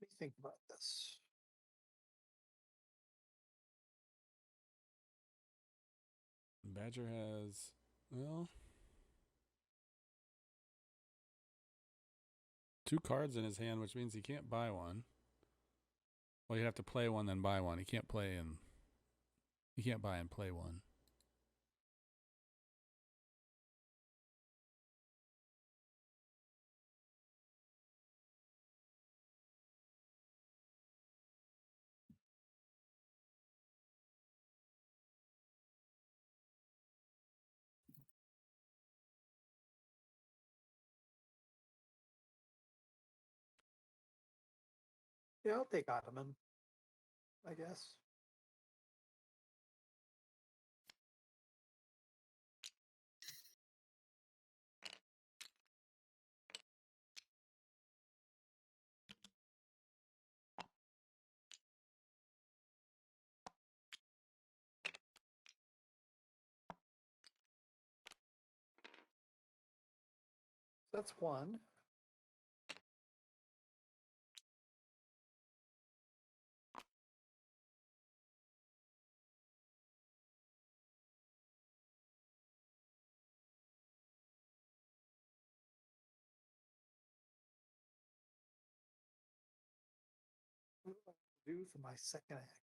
Let me think about this. Badger has, well, 2 cards in his hand, which means he can't buy one. Well, you have to play one, then buy one. He can't buy and play one. Yeah, I'll take Ottoman, I guess. That's one. What do I do for my second act?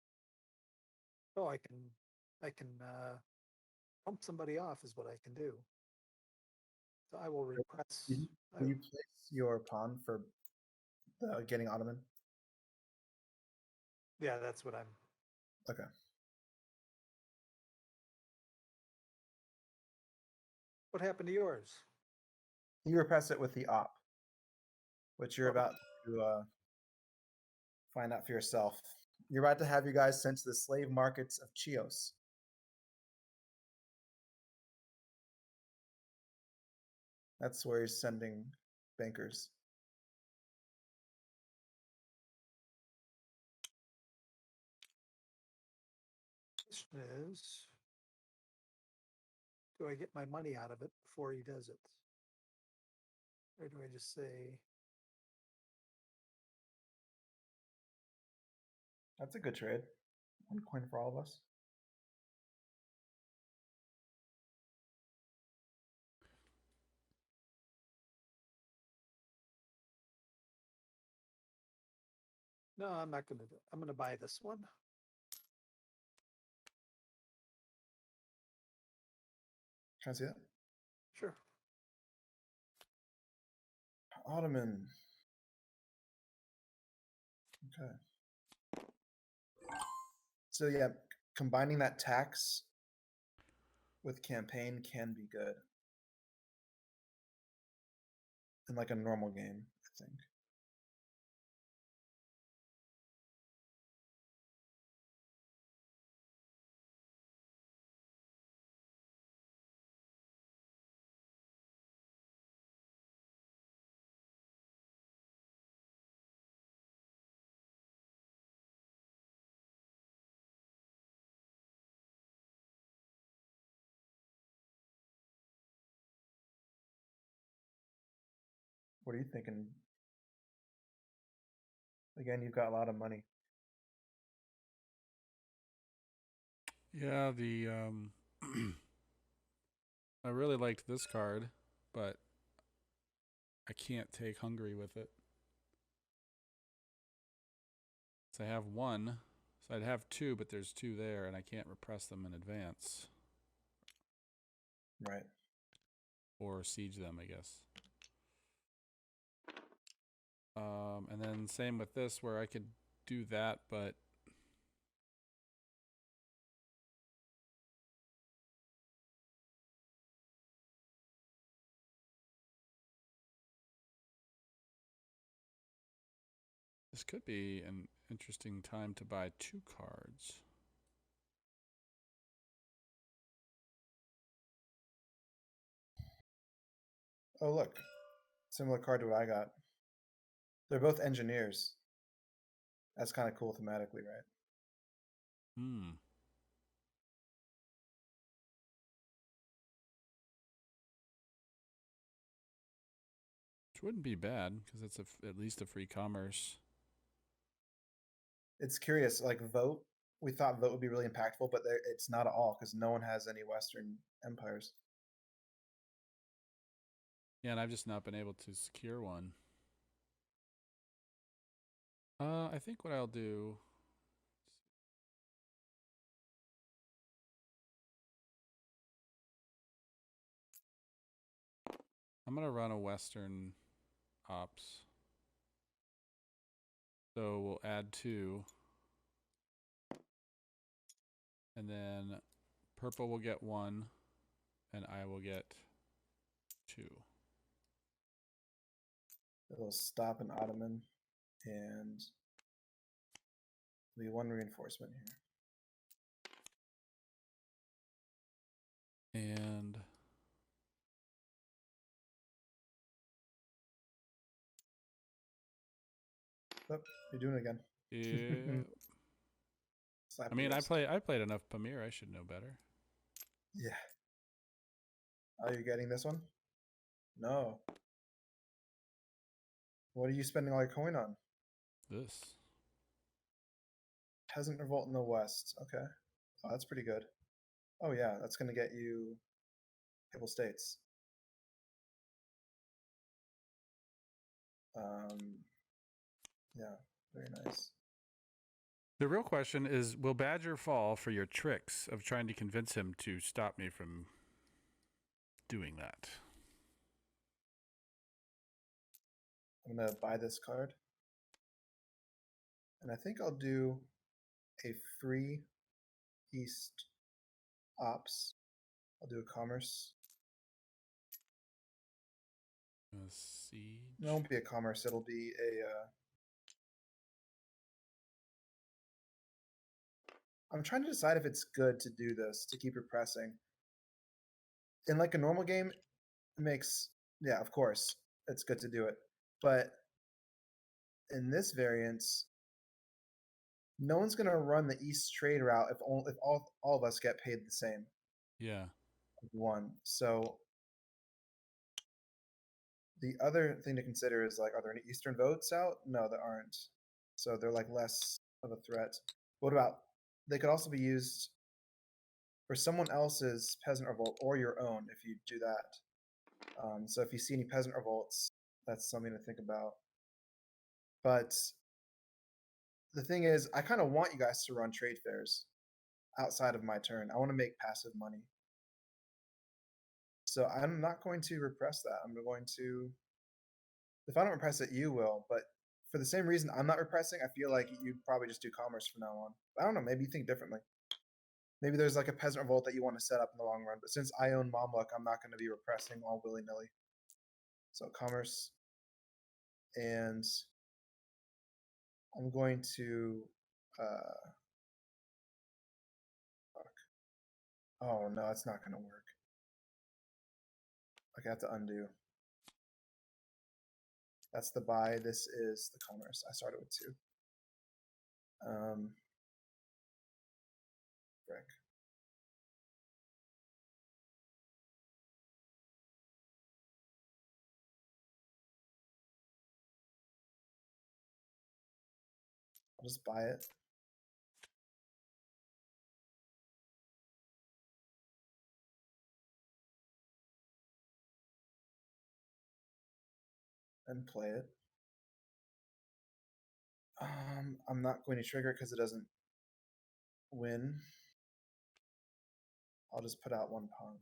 Oh, I can pump somebody off is what I can do. So I will repress. Can you place your pawn for getting Ottoman? Yeah, that's what I'm. Okay. What happened to yours? You repress it with the op, which you're about to find out for yourself. You're about to have you guys sent to the slave markets of Chios. That's where he's sending bankers. Question is, do I get my money out of it before he does it? Or do I just say, That's a good trade. 1 coin for all of us. no, I'm not going to do it. I'm going to buy this one. Can I see that? Sure. Ottoman. Okay. So yeah, combining that tax with campaign can be good. In like a normal game, I think. What are you thinking? Again, you've got a lot of money. Yeah, I really liked this card, but I can't take Hungary with it. So I have 1. So I'd have 2, but there's 2 there, and I can't repress them in advance. Right. Or siege them, I guess. And then same with this, where I could do that, but this could be an interesting time to buy 2 cards. Oh, look. Similar card to what I got. They're both engineers. That's kind of cool thematically, right? Hmm. Which wouldn't be bad, because it's at least a free commerce. It's curious, like vote we thought vote would be really impactful, but it's not at all because no one has any Western empires. Yeah, and I've just not been able to secure one. I think what I'll do. I'm gonna run a Western ops. So we'll add 2. And then purple will get 1. And I will get 2. It'll stop an Ottoman and be 1 reinforcement here. And Oh, you're doing it again. yeah. I mean, I played enough Pamir. I should know better. Yeah. Are you getting this one? No. What are you spending all your coin on? This. Peasant revolt in the west. Okay. Oh, that's pretty good. Oh yeah, that's gonna get you Papal States. Yeah, very nice. The real question is, will Badger fall for your tricks of trying to convince him to stop me from doing that? I'm gonna buy this card. And I think I'll do a free East ops. I'll do a commerce. Siege. It won't be a commerce, it'll be a I'm trying to decide if it's good to do this, to keep repressing. In like a normal game, it makes, yeah, of course, it's good to do it. But in this variance, no one's gonna run the East trade route if all of us get paid the same. Yeah. 1. So the other thing to consider is like, are there any Eastern votes out? No, there aren't. So they're like less of a threat. What about, they could also be used for someone else's peasant revolt or your own if you do that. So if you see any peasant revolts, that's something to think about. But the thing is, I kind of want you guys to run trade fairs outside of my turn. I want to make passive money. So I'm not going to repress that. I'm going to, if I don't repress it, you will. But for the same reason I'm not repressing, I feel like you'd probably just do commerce from now on. I don't know, maybe you think differently. Maybe there's like a peasant revolt that you want to set up in the long run. But since I own Mamluk, I'm not going to be repressing all willy-nilly. So commerce. And I'm going to oh no, it's not gonna work. I got to undo. That's the buy. This is the commerce. I started with 2. Frick. I'll just buy it. And play it. I'm not going to trigger it because it doesn't win. I'll just put out 1 pawn.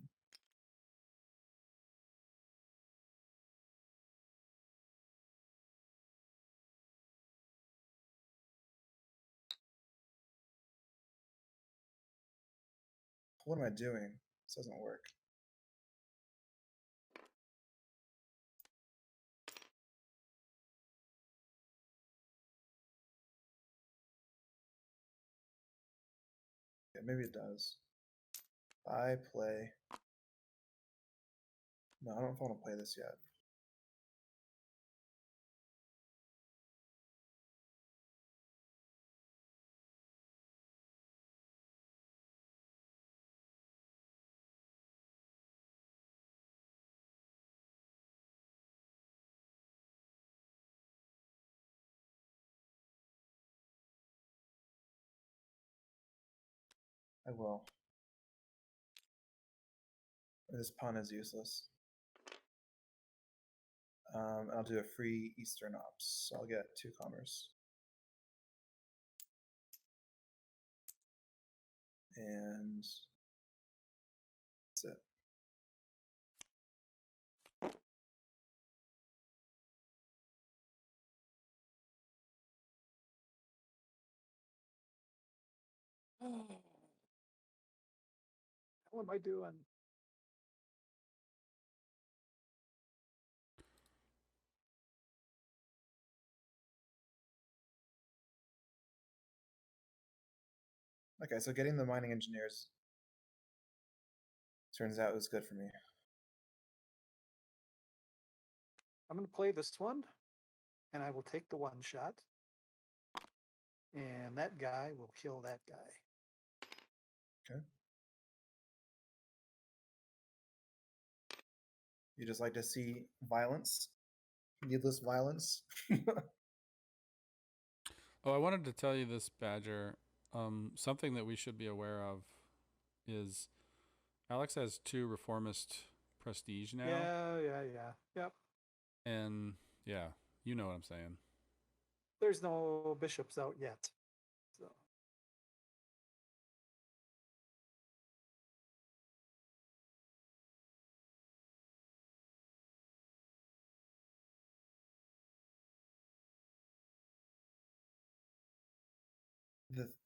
What am I doing? This doesn't work. Yeah, maybe it does. I play. No, I don't know if I want to play this yet. I will. This pawn is useless. I'll do a free Eastern Ops. I'll get 2 commerce. And that's it. What am I doing? Okay, so getting the mining engineers turns out it was good for me. I'm going to play this one, and I will take the 1 shot. And that guy will kill that guy. Okay. You just like to see violence, needless violence. Oh, I wanted to tell you this, Badger. Something that we should be aware of is Alex has 2 reformist prestige now. Yeah. Yep. And yeah, you know what I'm saying. There's no bishops out yet. So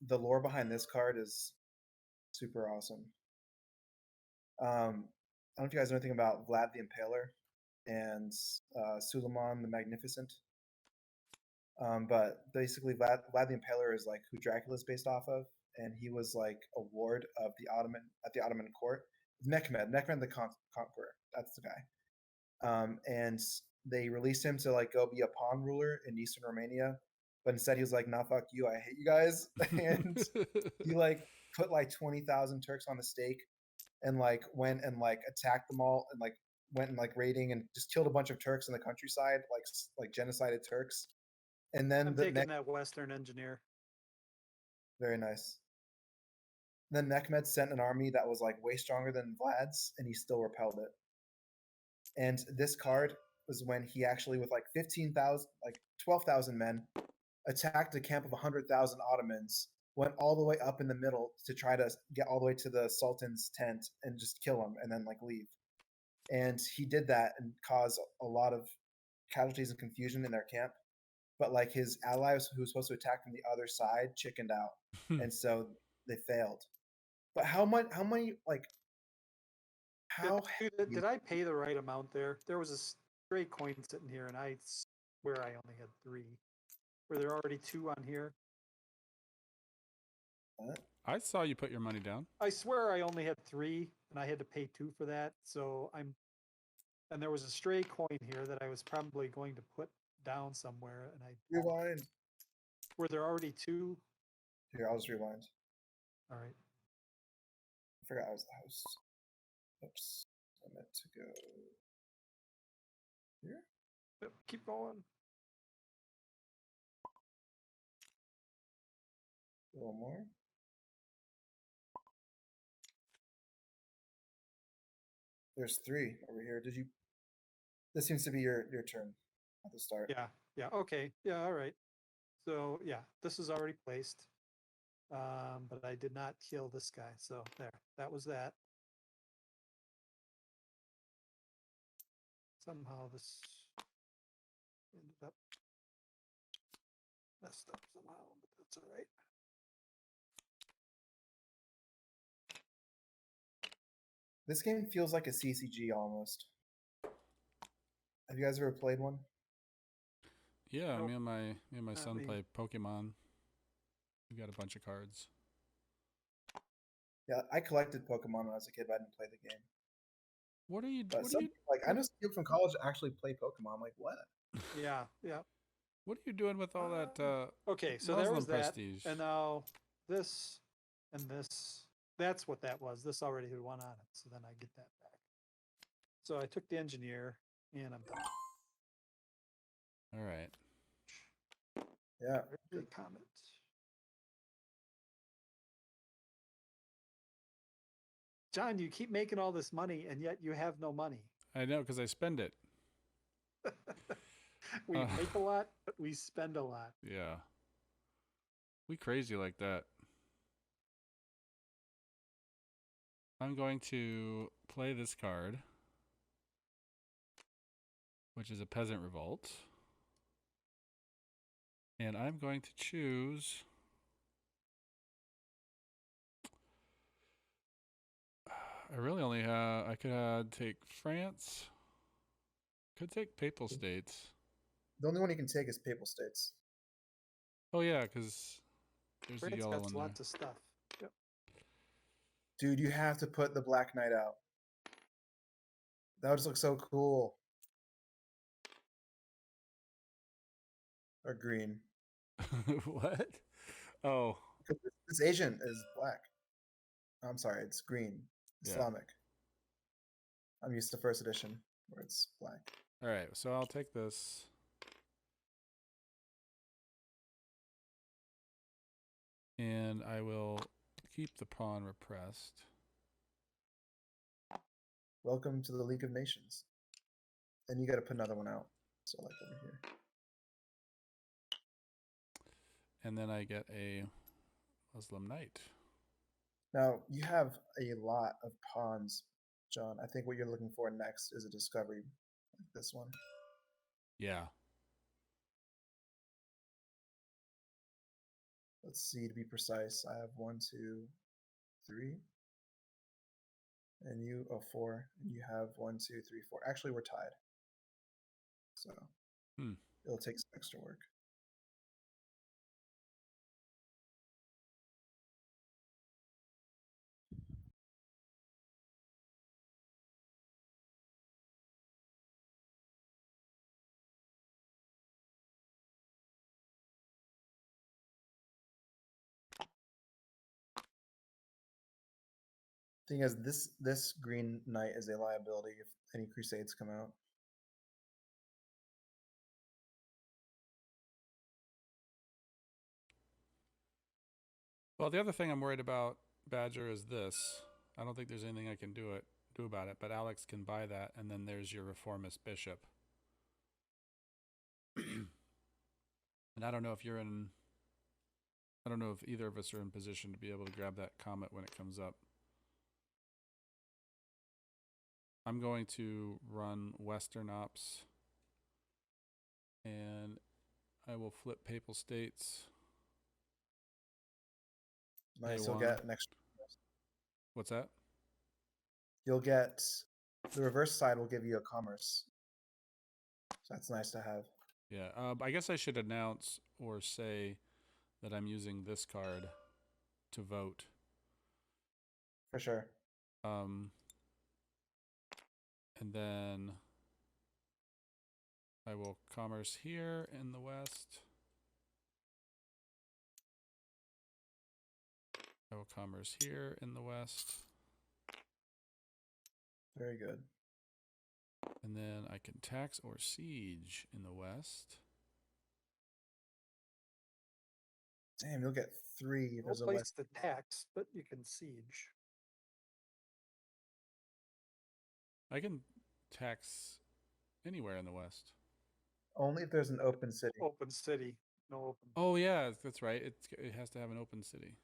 the lore behind this card is super awesome. I don't know if you guys know anything about Vlad the Impaler and Suleiman the Magnificent. But basically, Vlad the Impaler is like who Dracula's based off of, and he was like a ward of the Ottoman court. Mehmed the Conqueror. That's the guy. And they released him to like go be a pawn ruler in Eastern Romania, but instead he was like, "Nah, fuck you, I hate you guys," and he like put like 20,000 Turks on the stake, and like went and like attacked them all, and like went and like raiding and just killed a bunch of Turks in the countryside, like genocided Turks. And then I'm taking that Western engineer. Very nice. Then Mehmed sent an army that was like way stronger than Vlad's, and he still repelled it. And this card was when he actually, with like 15,000, like 12,000 men, attacked a camp of 100,000 Ottomans, went all the way up in the middle to try to get all the way to the Sultan's tent and just kill him and then like leave. And he did that and caused a lot of casualties and confusion in their camp. But like his allies who was supposed to attack from the other side chickened out, and so they failed. But how many like how Did I pay the right amount there? There was a stray coin sitting here, and I swear I only had 3. Were there already 2 on here? I saw you put your money down. I swear I only had 3, and I had to pay 2 for that. So and there was a stray coin here that I was probably going to put down somewhere, and I rewind? Were there already 2? Here, I'll just rewind. All right. I forgot I was the host. Oops, I meant to go here. Yep, keep going. A little more. There's 3 over here. Did you? This seems to be your turn at the start. Yeah. Okay. Yeah. All right. So yeah, this is already placed, but I did not kill this guy. So there, that was that. Somehow this ended up messed up somehow, but that's all right. This game feels like a CCG almost. Have you guys ever played one? Yeah, Nope. me and my son me. play Pokemon. We got a bunch of cards. Yeah, I collected Pokemon when I was a kid, but I didn't play the game. What are you? But What are you? like I know some people from college actually play Pokemon. I'm like, what? Yeah. What are you doing with all that? Okay, so Muslim there was that, prestige. and now this and this. That's what that was. This already had 1 on it, so then I get that back. So I took the engineer, and I'm done. All right. Yeah. Good comment. John, you keep making all this money, and yet you have no money. I know, because I spend it. We Uh, make a lot, but we spend a lot. Yeah. We crazy like that. I'm going to play this card, which is a Peasant Revolt. And I'm going to choose... I really only have... I could take France. Could take Papal States. The only one you can take is Papal States. Oh, yeah, because there's a France yellow got one there. lots of stuff. Yep. Dude, you have to put the Black Knight out. That would just look so cool. Or green. What? Oh, Because this agent is black. I'm sorry, it's green. Yeah. Islamic. I'm used to first edition where it's black. all right. So I'll take this. And I will keep the pawn repressed. Welcome to the League of Nations. And you got to put another one out. So like over here. And then I get a Muslim knight. Now you have a lot of pawns, John. I think what you're looking for next is a discovery like this one. Yeah. Let's see, to be precise, I have 1, 2, 3. And you, 4. And you have 1, 2, 3, 4. Actually, we're tied. So it'll take some extra work. Thing is, this green knight is a liability if any crusades come out. Well, the other thing I'm worried about, Badger, is this. I don't think there's anything I can do about it, but Alex can buy that, and then there's your Reformist bishop. And I don't know if you're in... I don't know if either of us are in position to be able to grab that comet when it comes up. I'm going to run Western Ops, and I will flip Papal States. Nice, A1. you'll get next. What's that? You'll get the reverse side will give you a commerce. So that's nice to have. Yeah, I guess I should announce or say that I'm using this card to vote. For sure. And then I will commerce here in the west. I will commerce here in the west. Very good. And then I can tax or siege in the west. Damn, you'll get 3. No There's a place west. to tax, but you can siege. I can tax anywhere in the west. Only if there's an open city. Open city. No open. Oh yeah, that's right. It has to have an open city.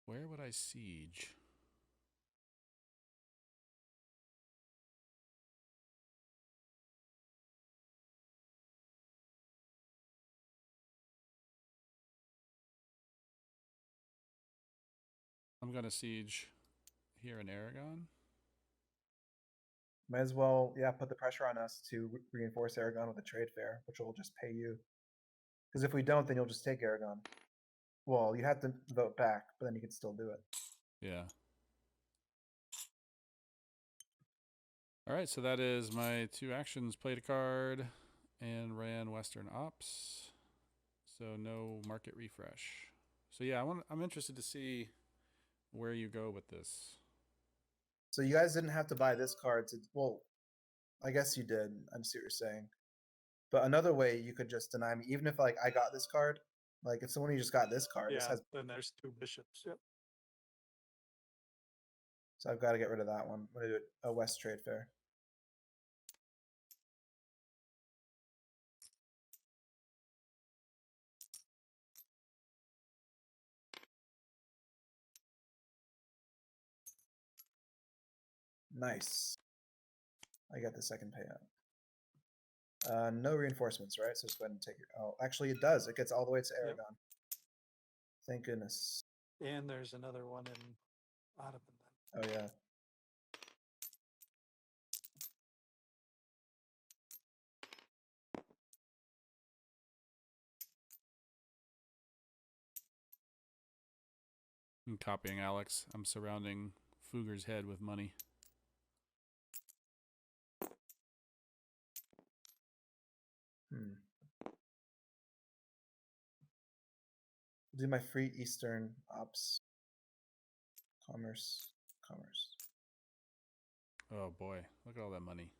Where would I siege? I'm gonna siege here in Aragon. Might as well, yeah, put the pressure on us to reinforce Aragon with a trade fair, which will just pay you. Because if we don't, then you'll just take Aragon. Well, you have to vote back, but then you can still do it. Yeah. All right, so that is my 2 actions. Played a card and ran Western Ops. So no market refresh. So yeah, I'm interested to see where you go with this. So you guys didn't have to buy this card to, well, I guess you did. I see what you're saying. But another way you could just deny me, even if like I got this card, like if someone just got this card, this Yeah, has then there's 2 bishops. Yep. So I've got to get rid of that one. I'm going to do a West trade fair. Nice. I got the second payout. No reinforcements, right? So just go ahead and take it. Oh, actually it does. It gets all the way to Yep. Aragon. Thank goodness. And there's another one in Ottoman. Oh yeah. I'm copying Alex. I'm surrounding Fugger's head with money. Do my free Eastern ops. Commerce. Oh boy, look at all that money.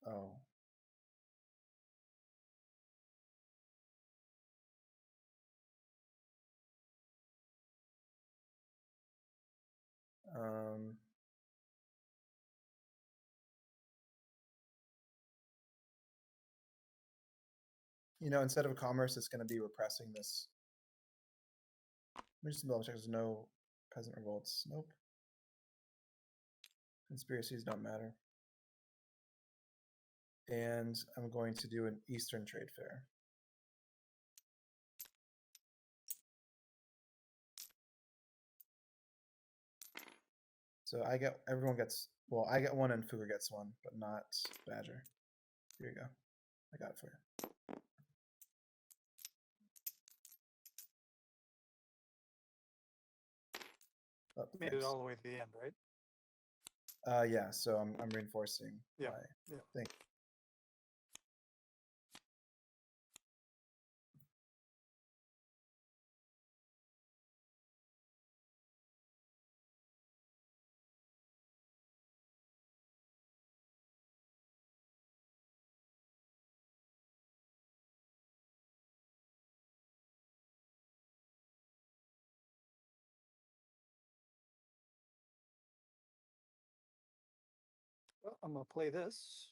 Oh. You know, instead of commerce, it's going to be repressing this. Let me just double check. There's no peasant revolts. Nope. Conspiracies don't matter. And I'm going to do an Eastern trade fair. So everyone gets, well, I get one and Fugger gets one, but not Badger. Here you go. I got it for you. Oh, Made it all the way to the end, right? yeah, so I'm reinforcing Yeah. my Yeah. thing. Well, I'm gonna play this.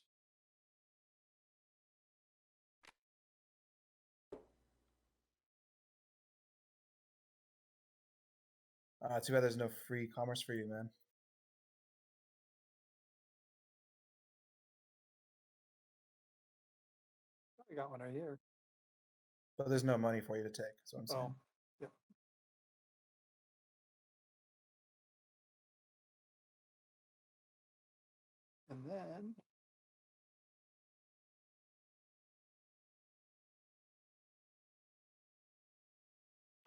Too bad there's no free commerce for you, man. I got one right here. But there's no money for you to take, that's what I'm saying. Oh, yep. And then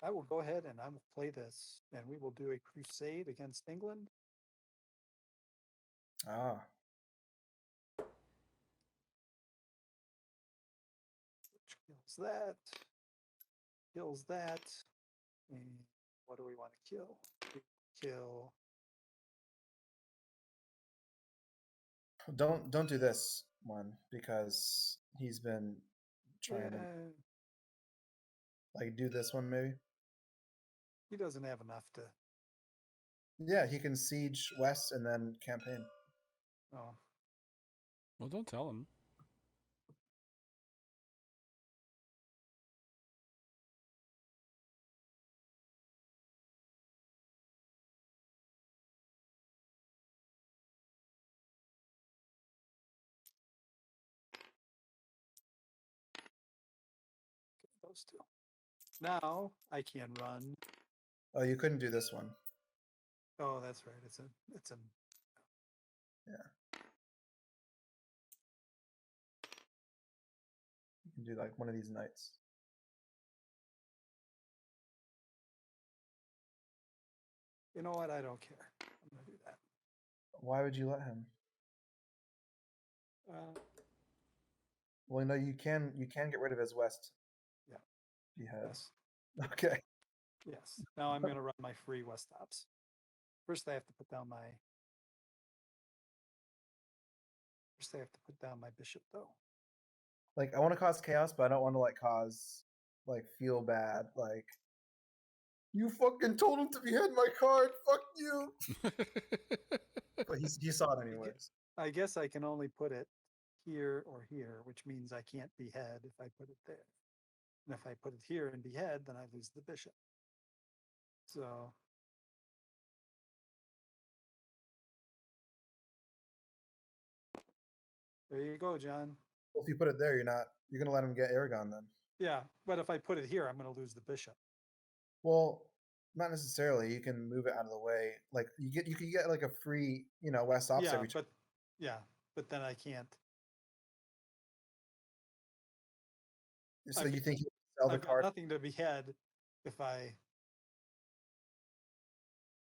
I will go ahead and I will play this, and we will do a crusade against England. Ah. Which kills that. Kills that. And what do we want to kill? We kill. Don't do this one because he's been trying to like do this one maybe. He doesn't have enough to. Yeah, he can siege west and then campaign. Oh, Well, don't tell him. those two. Now I can run. Oh, you couldn't do this one. Oh, that's right. It's a. Yeah. You can do like one of these knights. You know what? I don't care. I'm gonna do that. Why would you let him? Well, no, you can get rid of his west. Yeah. He has. Yes. Okay. Yes. Now I'm gonna run my free west tops. First, I have to put down my. First, I have to put down my bishop, though. Like, I want to cause chaos, but I don't want to like cause like feel bad. Like, you fucking told him to behead my card. Fuck you. But he saw it anyways. I guess I can only put it here or here, which means I can't behead if I put it there. And if I put it here and behead, then I lose the bishop. So there you go, John. Well, if you put it there, you're gonna let him get Aragon then. Yeah, but if I put it here, I'm going to lose the bishop. Well, not necessarily. You can move it out of the way. Like you could get like a free, west ops Yeah, every turn. but then I can't. So I've you think you sell the I've got card? nothing to behead if I.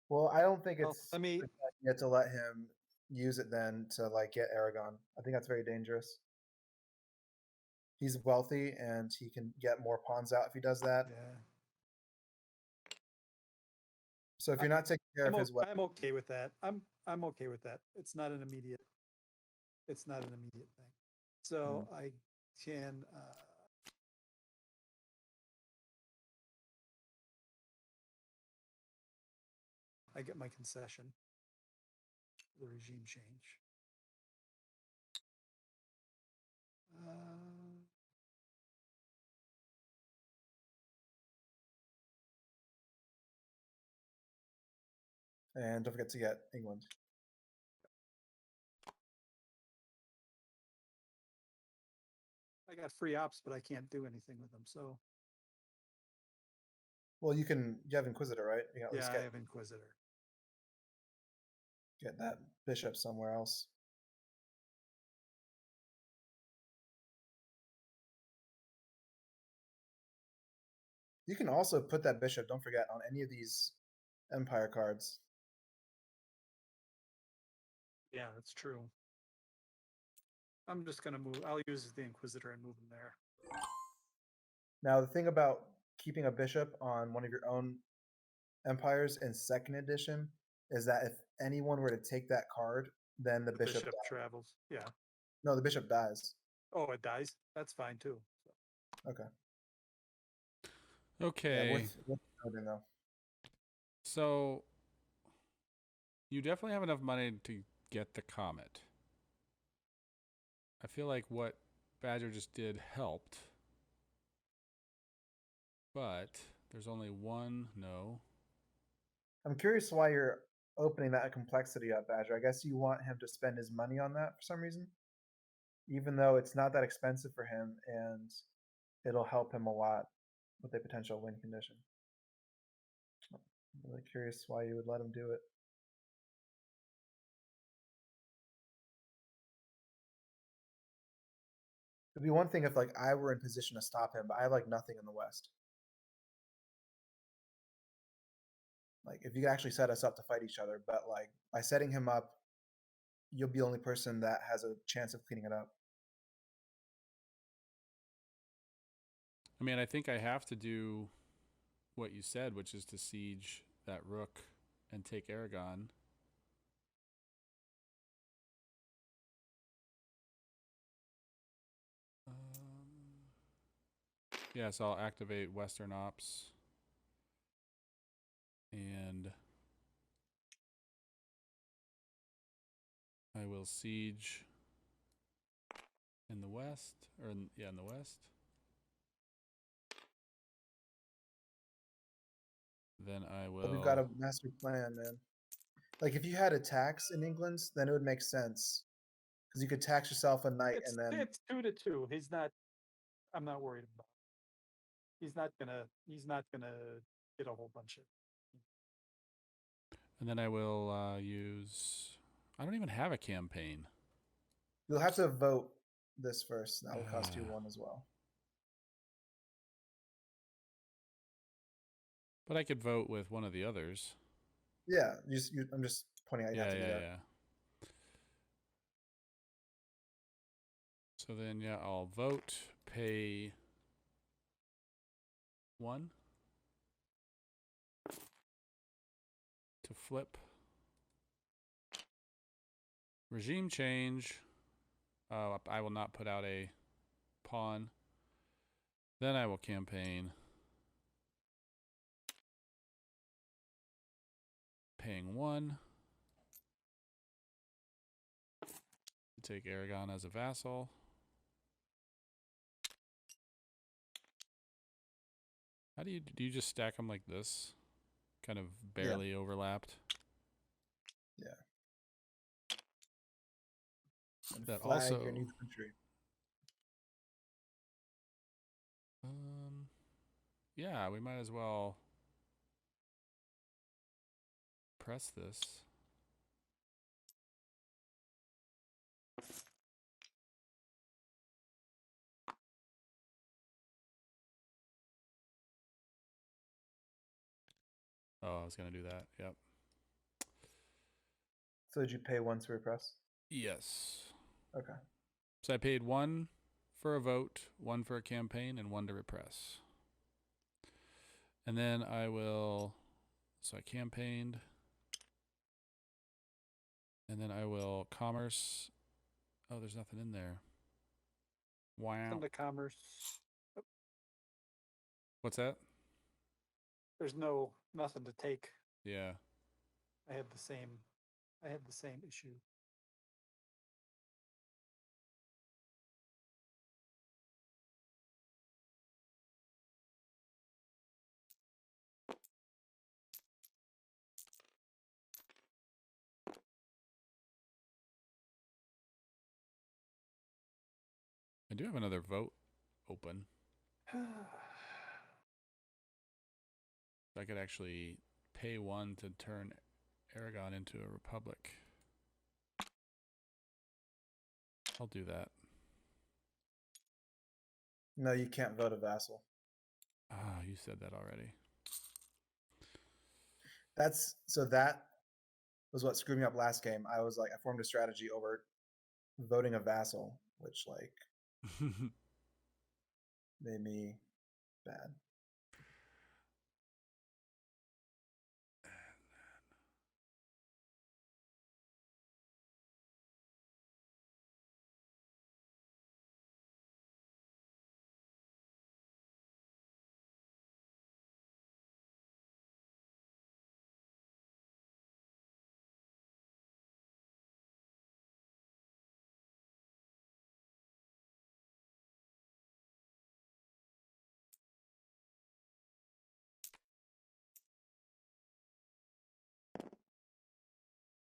Well, I don't think Well, it's let me. a good idea to let him use it then to like get Aragon. I think that's very dangerous. He's wealthy and he can get more pawns out if he does that. Yeah, So if you're not taking care of his weapon, I'm okay with that. I'm okay with that. It's not an immediate. It's not an immediate thing. So I can. I get my concession. The regime change. and don't forget to get England. I got free ops, but I can't do anything with them. So Well, you have Inquisitor, right? You can at least yeah, I have Inquisitor. get that bishop somewhere else. You can also put that bishop, don't forget, on any of these empire cards. Yeah, that's true. I'm just gonna move. I'll use the Inquisitor and move him there. Now, the thing about keeping a bishop on one of your own empires in second edition is that if anyone were to take that card, then the bishop dies. travels. Yeah. No, the bishop dies. Oh, it dies. That's fine too. So. Okay. Okay. Yeah, with Odin, though. So you definitely have enough money to get the comet. I feel like what Badger just did helped. But there's only one no. I'm curious why you're opening that complexity up, Badger. I guess you want him to spend his money on that for some reason, even though it's not that expensive for him and it'll help him a lot with a potential win condition. I'm really curious why you would let him do it. It'd be one thing if like I were in position to stop him, but I have like nothing in the West. Like if you could actually set us up to fight each other, but like by setting him up, you'll be the only person that has a chance of cleaning it up. I mean, I think I have to do what you said, which is to siege that rook and take Aragon. Yeah, so I'll activate Western Ops. And I will siege in the west, or in the west. Then I will. But we've got a master plan, man. Like if you had a tax in England, then it would make sense because you could tax yourself a knight and then it's 2-2. He's not. I'm not worried about. He's not gonna get a whole bunch of. And then I will use. I don't even have a campaign. you'll have to vote this first. That will cost you one as well. But I could vote with one of the others. Yeah, I'm just pointing out you have to do that. Yeah. So then, yeah, I'll vote, pay 1 to flip. Regime change. I will not put out a pawn. Then I will campaign. Paying 1. Take Aragon as a vassal. How do you just stack them like this? Kind of barely overlapped. Yeah. And That flag also your new country. Yeah, we might as well press this. Oh, I was gonna do that. Yep. So did you pay 1 to repress? Yes. Okay. So I paid 1 for a vote, 1 for a campaign, and 1 to repress. And then I will. So I campaigned. And then I will commerce. Oh, there's nothing in there. Wow. Send to commerce. What's that? There's nothing to take. Yeah. I had the same issue. I do have another vote open. I could actually pay 1 to turn Aragon into a republic. I'll do that. No, you can't vote a vassal. Ah, you said that already. That was what screwed me up last game. I formed a strategy over voting a vassal, which made me bad.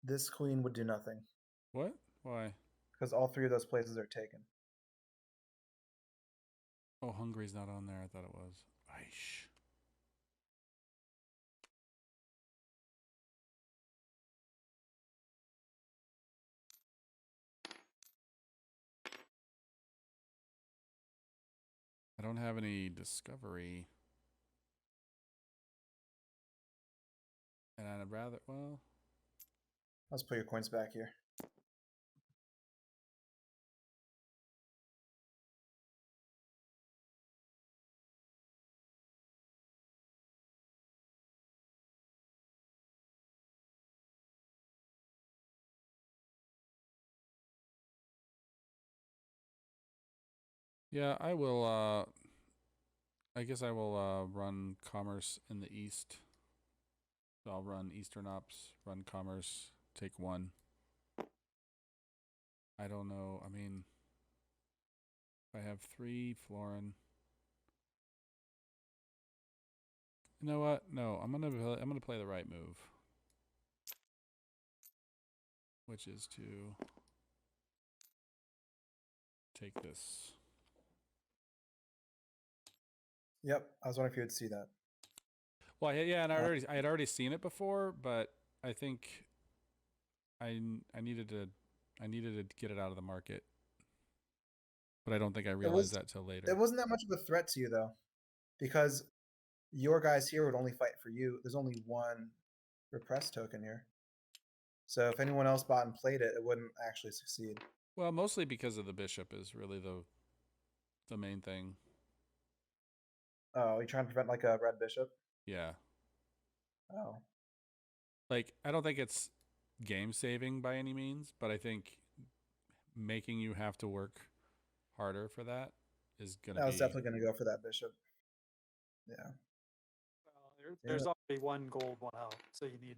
This queen would do nothing. What? Why? Because all 3 of those places are taken. Oh, Hungary's not on there. I thought it was. Aish. I don't have any discovery. And I'd rather, well. Let's put your coins back here. Yeah, I will, I guess I will run commerce in the east. So I'll run Eastern Ops, run commerce, take 1. I don't know. I mean, I have 3 Florin. You know what? No, I'm gonna play the right move, which is to take this. Yep, I was wondering if you would see that. Well, yeah, and I had already seen it before, but I think I needed to get it out of the market. But I don't think I realized that till later. It wasn't that much of a threat to you though, because your guys here would only fight for you. There's only 1 repress token here. So if anyone else bought and played it, it wouldn't actually succeed. Well, mostly because of the bishop is really the main thing. Oh, you trying to prevent like a red bishop? Yeah. Oh. Like, I don't think it's game saving by any means, but I think making you have to work harder for that is going to I was be. definitely going to go for that bishop. Yeah. Well, there's already one gold, one out, so you need.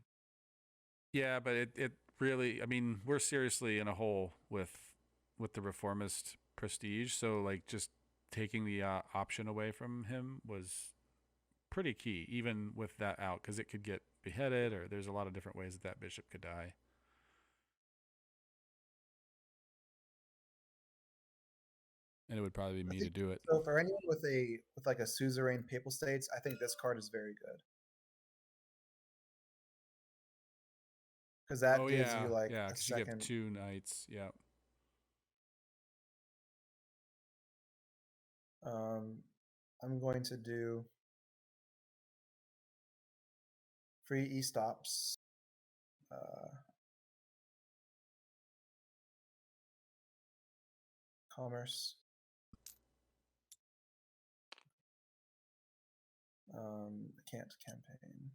Yeah, but it really, I mean, we're seriously in a hole with the reformist prestige. So like just taking the option away from him was pretty key, even with that out, because it could get beheaded, or there's a lot of different ways that that bishop could die. And it would probably be me to do it. So for anyone with like a suzerain papal states, I think this card is very good. Because that gives you like a because you get second. 2 knights. Yeah. I'm going to do free e-stops. Commerce. Can't campaign.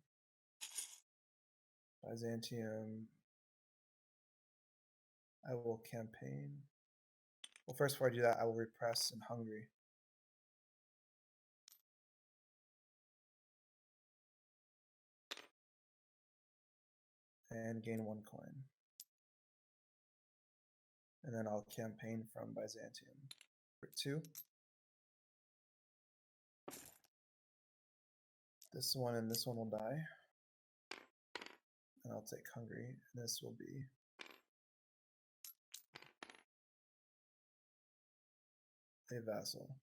Byzantium. I will campaign. Well, first before I do that, I will repress in Hungary. And gain 1 coin. And then I'll campaign from Byzantium. For 2. This one and this one will die. And I'll take Hungary. And this will be a vassal.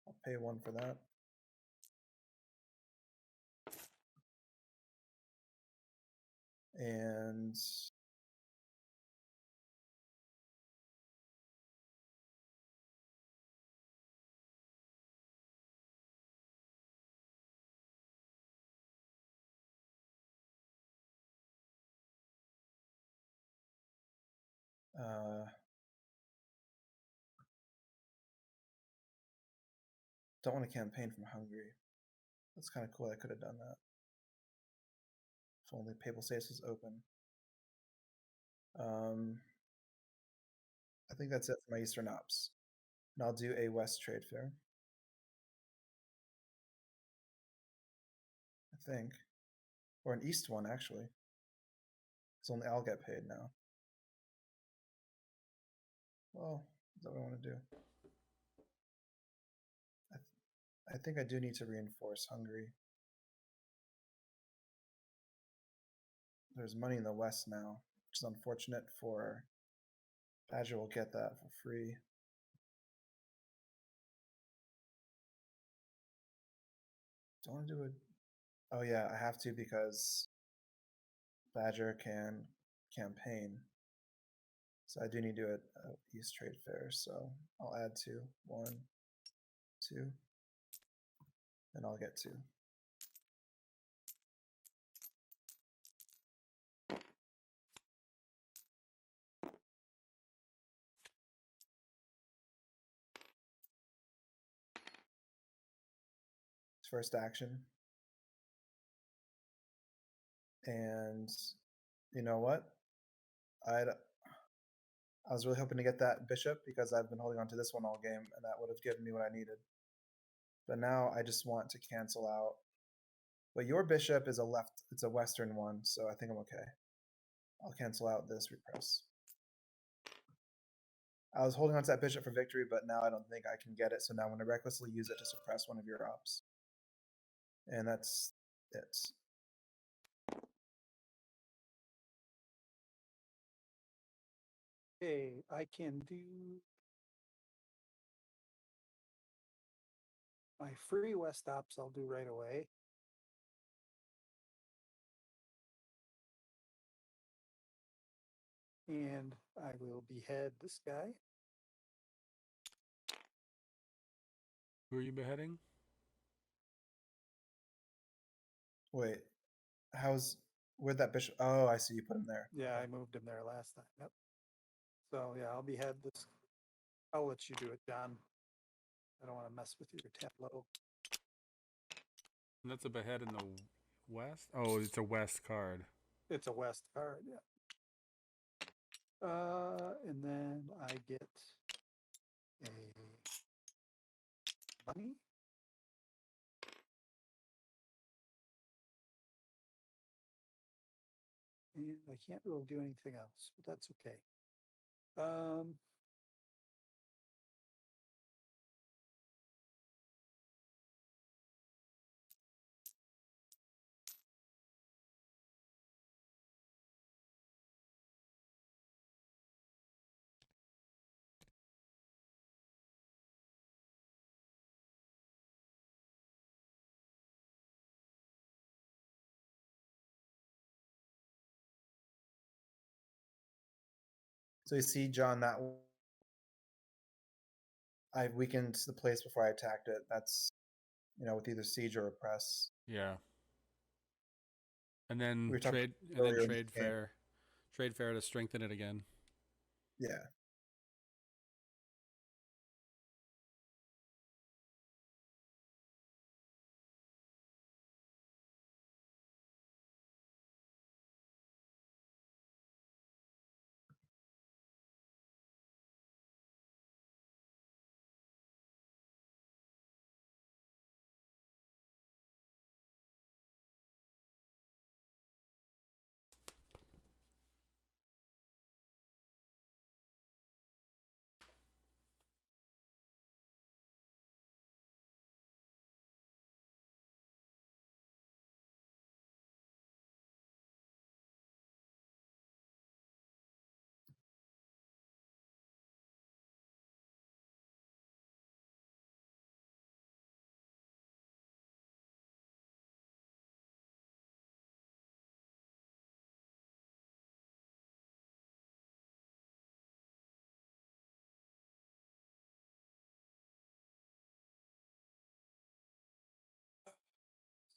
I'll pay 1 for that. And don't want to campaign from Hungary. That's kind of cool. I could have done that. If only Papal States was open. I think that's it for my Eastern Ops. And I'll do a West Trade Fair. I think. Or an East one, actually. Because only I'll get paid now. Well, is that what I want to do? I think I do need to reinforce Hungary. There's money in the West now, which is unfortunate for Badger will get that for free. Don't want to do it. Oh yeah, I have to because Badger can campaign. So I do need to do it East Trade Fair. So I'll add 2. 1, 2. And I'll get 2. First action. And you know what? I was really hoping to get that bishop because I've been holding on to this one all game, and that would have given me what I needed. But now I just want to cancel out. But your bishop is it's a Western one, so I think I'm okay. I'll cancel out this repress. I was holding on to that bishop for victory, but now I don't think I can get it, so now I'm going to recklessly use it to suppress one of your ops. And that's it. Okay, I can do my free West ops. I'll do right away. And I will behead this guy. Who are you beheading? Wait, where'd that bishop? Oh, I see you put him there. Yeah, I moved him there last time. Yep. So yeah, I'll behead this. I'll let you do it, John. I don't want to mess with your tableau. And that's a behead in the west. Oh, it's a west card. It's a west card, yeah. And then I get a money. And I can't really do anything else, but that's okay. So you see, John, that I weakened the place before I attacked it. That's, with either siege or oppress. Yeah. And then We were talking trade earlier in this game. fair. Trade fair to strengthen it again. Yeah.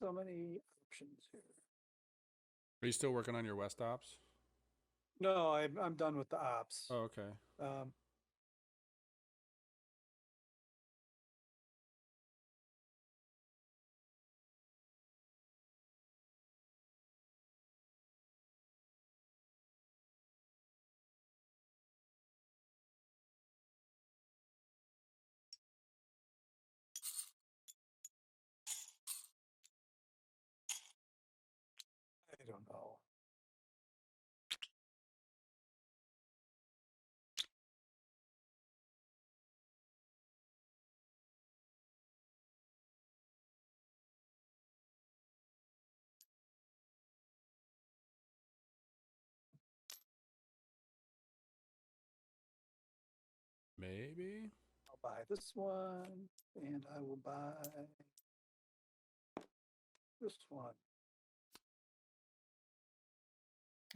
So many options here. Are you still working on your west ops? No, I'm done with the ops. Oh, okay. I don't know. Maybe. I'll buy this one, and I will buy this one.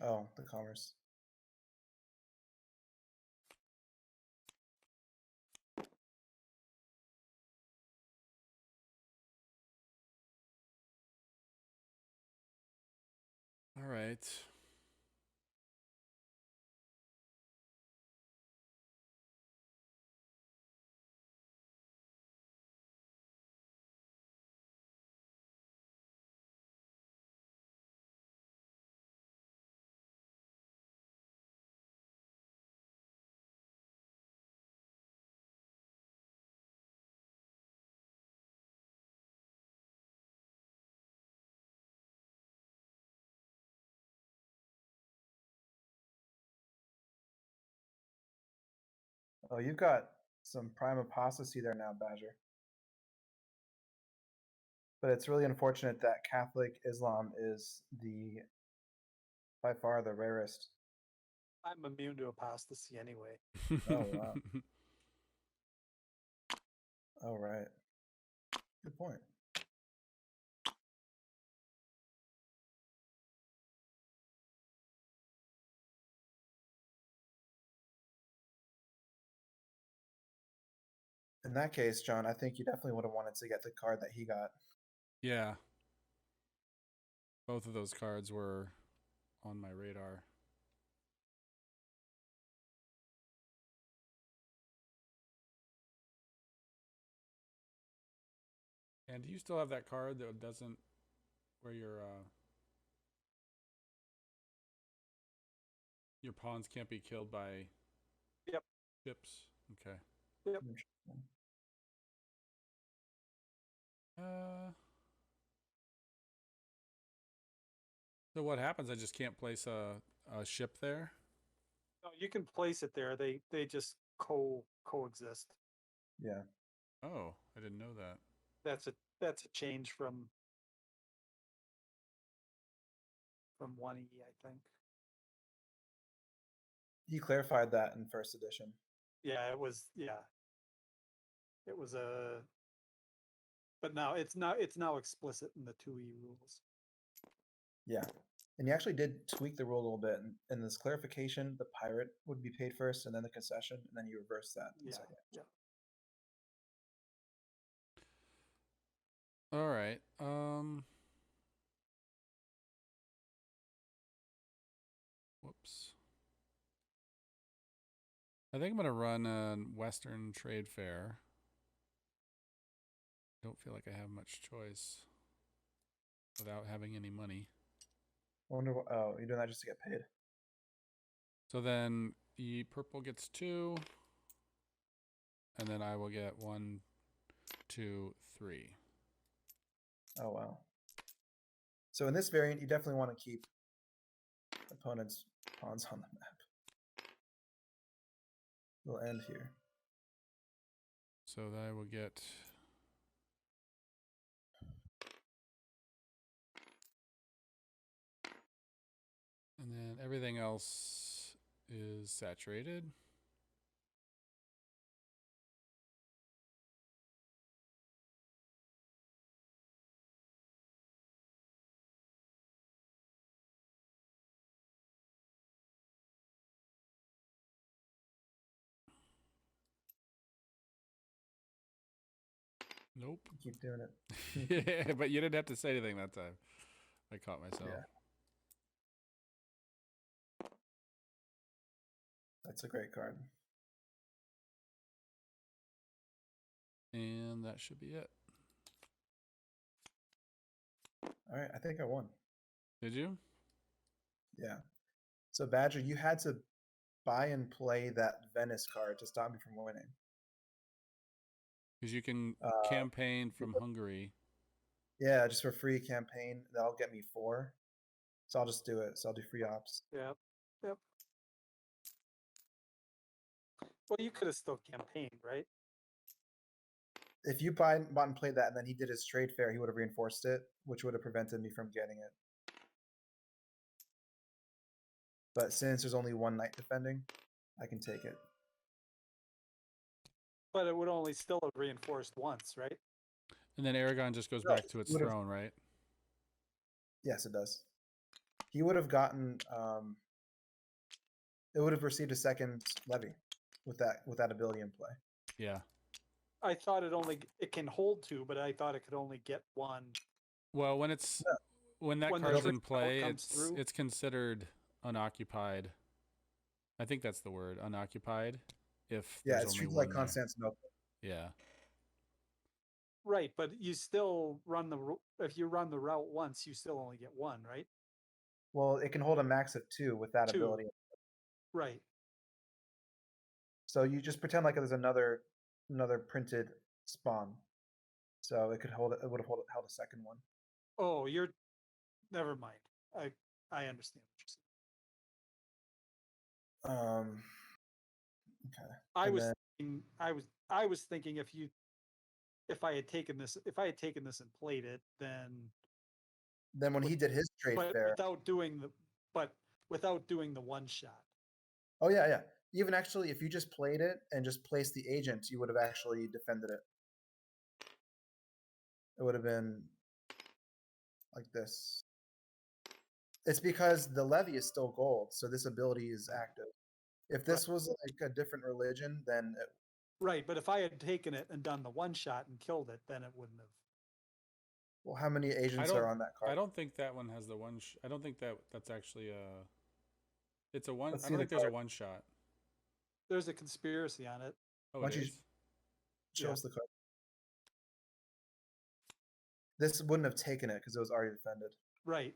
Oh, the commerce. All right. Oh, you've got some prime apostasy there now, Badger. But it's really unfortunate that Catholic Islam is by far the rarest. I'm immune to apostasy anyway. Oh, wow. Oh, right. Good point. In that case, John, I think you definitely would have wanted to get the card that he got. Yeah. Both of those cards were on my radar. And do you still have that card that doesn't, where your pawns can't be killed by Yep. ships? Okay. Yep. Interesting. So what happens? I just can't place a ship there? No, you can place it there. They just coexist. Yeah. Oh, I didn't know that. That's a change from 1E, I think. He clarified that in first edition. Yeah, it was It was a but now it's now explicit in the 2E rules. Yeah. And he actually did tweak the rule a little bit. In this clarification, the pirate would be paid first and then the concession, and then you reverse that. in Yeah. second. Yeah. All right. Whoops. I think I'm gonna run a Western Trade Fair. Don't feel like I have much choice without having any money. I wonder what, oh, you're doing that just to get paid. So then the purple gets 2, and then I will get 1, 2, 3. Oh, wow. So in this variant, you definitely want to keep opponent's pawns on the map. We'll end here. So that I will get and then everything else is saturated. Nope. Keep doing it. Yeah, but you didn't have to say anything that time. I caught myself. Yeah. That's a great card. And that should be it. All right, I think I won. Did you? Yeah. So Badger, you had to buy and play that Venice card to stop me from winning. Because you can campaign from Hungary. Yeah, just for free campaign. That'll get me 4. So I'll just do it. So I'll do free ops. Yep. Yep. Well, you could have still campaigned, right? If you bought and played that and then he did his trade fair, he would have reinforced it, which would have prevented me from getting it. But since there's only 1 knight defending, I can take it. But it would only still have reinforced once, right? And then Aragon just goes No, back to its would've- throne, right? Yes, it does. He would have gotten it would have received a second levy with that ability in play. Yeah. I thought it can hold 2, but I thought it could only get 1. Well, when that When the card's in first play, comes through? it's considered unoccupied. I think that's the word, unoccupied. If Yeah, there's it's only treated one like there. Constantinople. Yeah. Right, but you still run if you run the route once, you still only get 1, right? Well, it can hold a max of 2 with that 2. ability. Right. So you just pretend like there's another printed spawn. So it could hold it would have held a second one. Oh, never mind. I understand what you're saying. Okay. I And was then- thinking, I was thinking if I had taken this and played it, then when he did his trade fair. without doing the one shot. Oh yeah. Even actually, if you just played it and just placed the agent, you would have actually defended it. It would have been like this. It's because the levy is still gold, so this ability is active. If this was like a different religion, then Right, but if I had taken it and done the one shot and killed it, then it wouldn't have. well, how many agents are on that card? I don't think that one has the one. I don't think that's actually a. It's a one. Let's I see don't the think there's a card. one shot. There's a conspiracy on it. Oh, Why it don't you is. show us the card? This wouldn't have taken it because it was already defended. Right.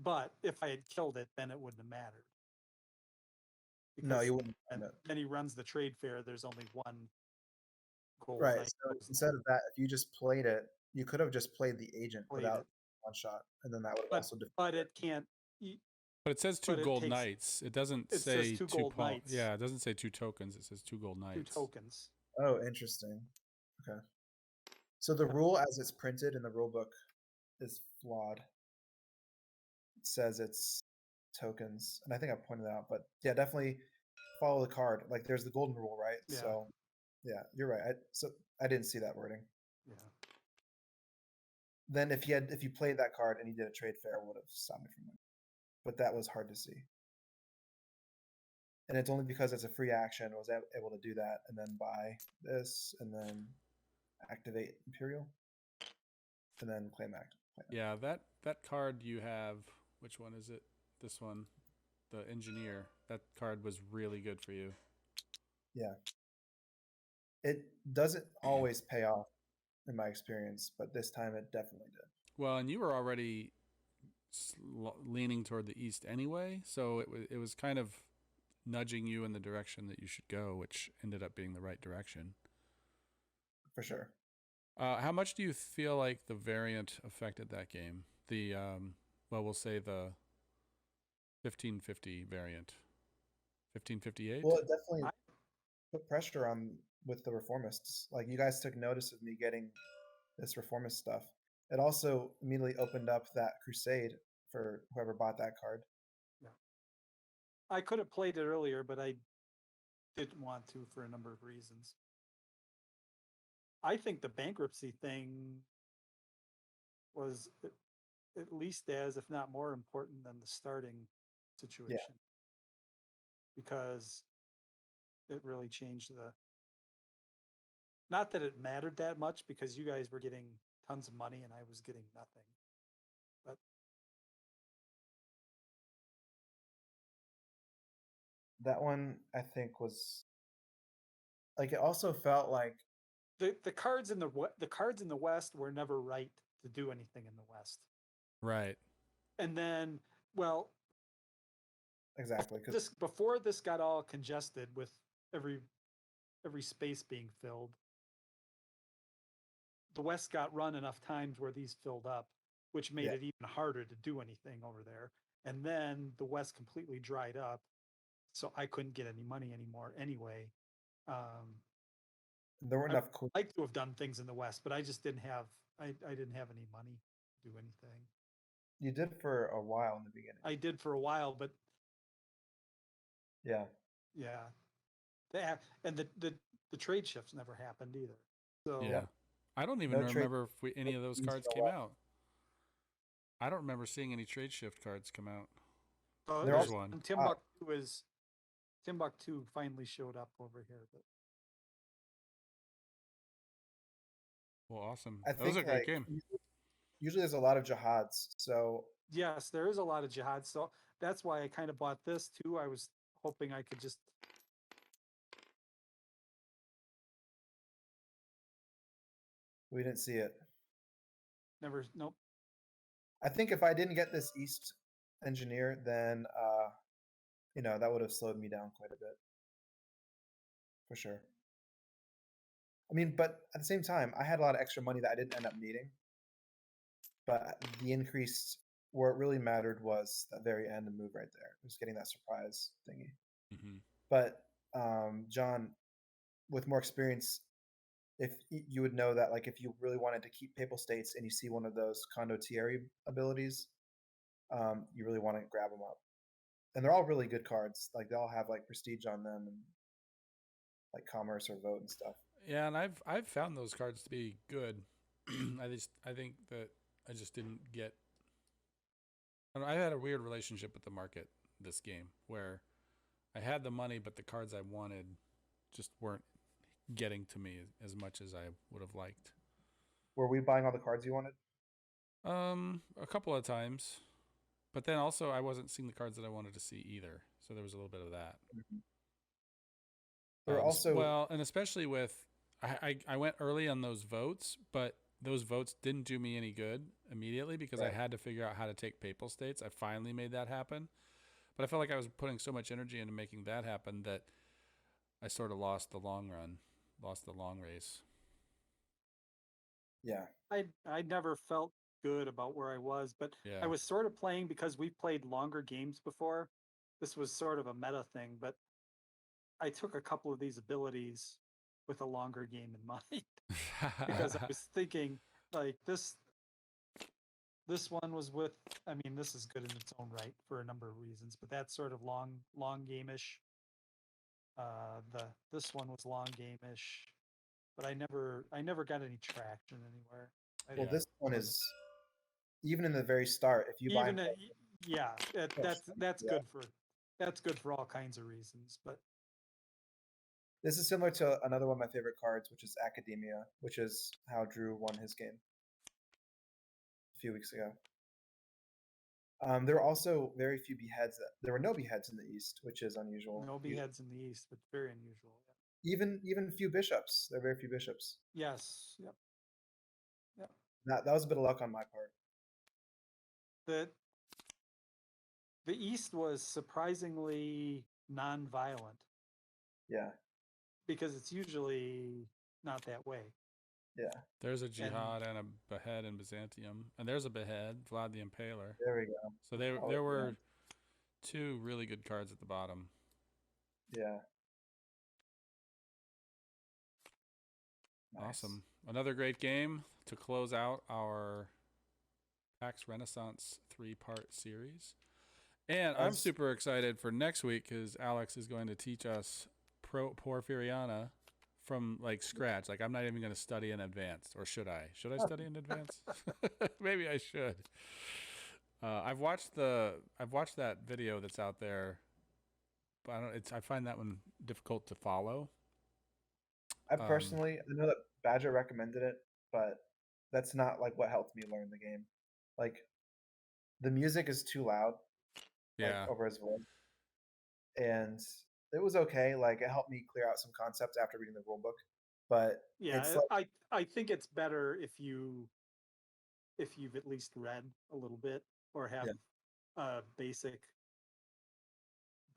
But if I had killed it, then it wouldn't have mattered. No, you wouldn't have and done it. then he runs the trade fair. There's only one gold Right. knight So goes instead of that, if you just played it, you could have just played the agent Played without it. one shot, and then that would have but also defended but it. it can't. But it says two But it gold takes- knights. It doesn't it say says two two gold pawn. knights. Yeah, it doesn't say 2 tokens. It says 2 gold 2 knights. tokens. Oh, interesting. Okay. So the rule as it's printed in the rule book is flawed. It says it's tokens, and I think I pointed that out, but yeah, definitely follow the card. Like there's the golden rule, right? Yeah. So yeah, you're right. So I didn't see that wording. Yeah. Then if you played that card and you did a trade fair, it would have stopped me from winning. But that was hard to see. And it's only because it's a free action I was able to do that and then buy this and then activate Imperial and then claim act. Yeah, that card you have, which one is it? This one, the engineer. That card was really good for you. Yeah. It doesn't always pay off in my experience, but this time it definitely did. Well, and you were already leaning toward the east anyway, so it was kind of nudging you in the direction that you should go, which ended up being the right direction. For sure. How much do you feel like the variant affected that game? The well, we'll say the 1550 variant, 1558. Well, it definitely put pressure on with the reformists. Like you guys took notice of me getting this reformist stuff. It also immediately opened up that crusade for whoever bought that card. I could have played it earlier, but I didn't want to for a number of reasons. I think the bankruptcy thing was at least as, if not more important than the starting situation. Because it really changed not that it mattered that much because you guys were getting tons of money and I was getting nothing. But that one I think was like, it also felt like the cards in the West were never right to do anything in the West. Right. And then, well, exactly before this got all congested with every space being filled, the West got run enough times where these filled up, which made it even harder to do anything over there. And then the West completely dried up, so I couldn't get any money anymore anyway. there weren't enough cool. I'd like to have done things in the West, but I just didn't have I didn't have any money to do anything. You did for a while in the beginning. I did for a while, but yeah. And the trade shifts never happened either. So yeah, I don't even remember if any of those cards came out. I don't remember seeing any trade shift cards come out. There's one. Timbuktu finally showed up over here, but well, awesome. That was a great game. Usually there's a lot of jihads, so yes, there is a lot of jihads. So that's why I kind of bought this too. I was hoping I could just we didn't see it. Nope. I think if I didn't get this East engineer, then that would have slowed me down quite a bit. For sure. I mean, but at the same time, I had a lot of extra money that I didn't end up needing. But the increase where it really mattered was that very end and move right there. Just getting that surprise thingy. Mm-hmm. But John, with more experience, if you would know that, like, if you really wanted to keep Papal States and you see one of those condottieri abilities, you really want to grab them up. And they're all really good cards. Like, they all have like prestige on them and like commerce or vote and stuff. Yeah, and I've found those cards to be good. I think that I just didn't get. I had a weird relationship with the market this game where I had the money, but the cards I wanted just weren't getting to me as much as I would have liked. Were we buying all the cards you wanted? A couple of times, but then also I wasn't seeing the cards that I wanted to see either. So there was a little bit of that. Mm-hmm. There also and especially with I went early on those votes, but those votes didn't do me any good immediately because I Right. had to figure out how to take papal states. I finally made that happen. But I felt like I was putting so much energy into making that happen that I sort of lost the long run, lost the long race. Yeah. I never felt good about where I was, but Yeah. I was sort of playing because we've played longer games before. This was sort of a meta thing, but I took a couple of these abilities with a longer game in mind because I was thinking like this one was with, I mean, this is good in its own right for a number of reasons, but that's sort of long game-ish. This one was long game-ish, but I never got any traction anywhere. Well, Yeah. this one is even in the very start. If you buy Even yeah, push, that's yeah. good for all kinds of reasons, but This is similar to another one of my favorite cards, which is Academia, which is how Drew won his game a few weeks ago. There were also very few beheads. There were no beheads in the East, which is unusual. no beheads in the East, but very unusual. Even few bishops. There are very few bishops. Yes, yep. That was a bit of luck on my part. The East was surprisingly non-violent Yeah, because it's usually not that way. yeah. There's a jihad and a behead in Byzantium, and there's a behead, Vlad the Impaler. There we go. So there were two really good cards at the bottom. Yeah. Nice. Awesome. Another great game to close out our Pax Renaissance 3-part series. And I'm super excited for next week because Alex is going to teach us Porphyriana from like scratch. Like I'm not even going to study in advance, or should I? Should I study in advance? Maybe I should. I've watched that video that's out there, but I find that one difficult to follow. I personally, I know that Badger recommended it, but that's not like what helped me learn the game. Like the music is too loud, like over his voice, and it was okay. Like it helped me clear out some concepts after reading the rule book, but yeah, it's like, I think it's better if you've at least read a little bit or have a basic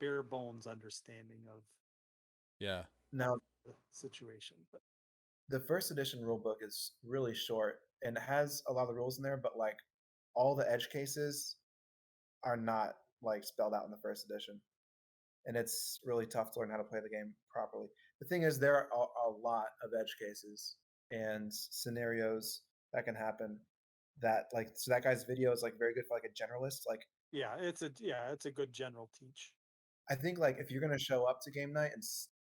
bare bones understanding of now the situation. But the first edition rulebook is really short and it has a lot of the rules in there, but like all the edge cases are not like spelled out in the first edition. And it's really tough to learn how to play the game properly. The thing is, there are a lot of edge cases and scenarios that can happen that like, so that guy's video is like very good for like a generalist. Like, it's a good general teach. I think like if you're going to show up to game night and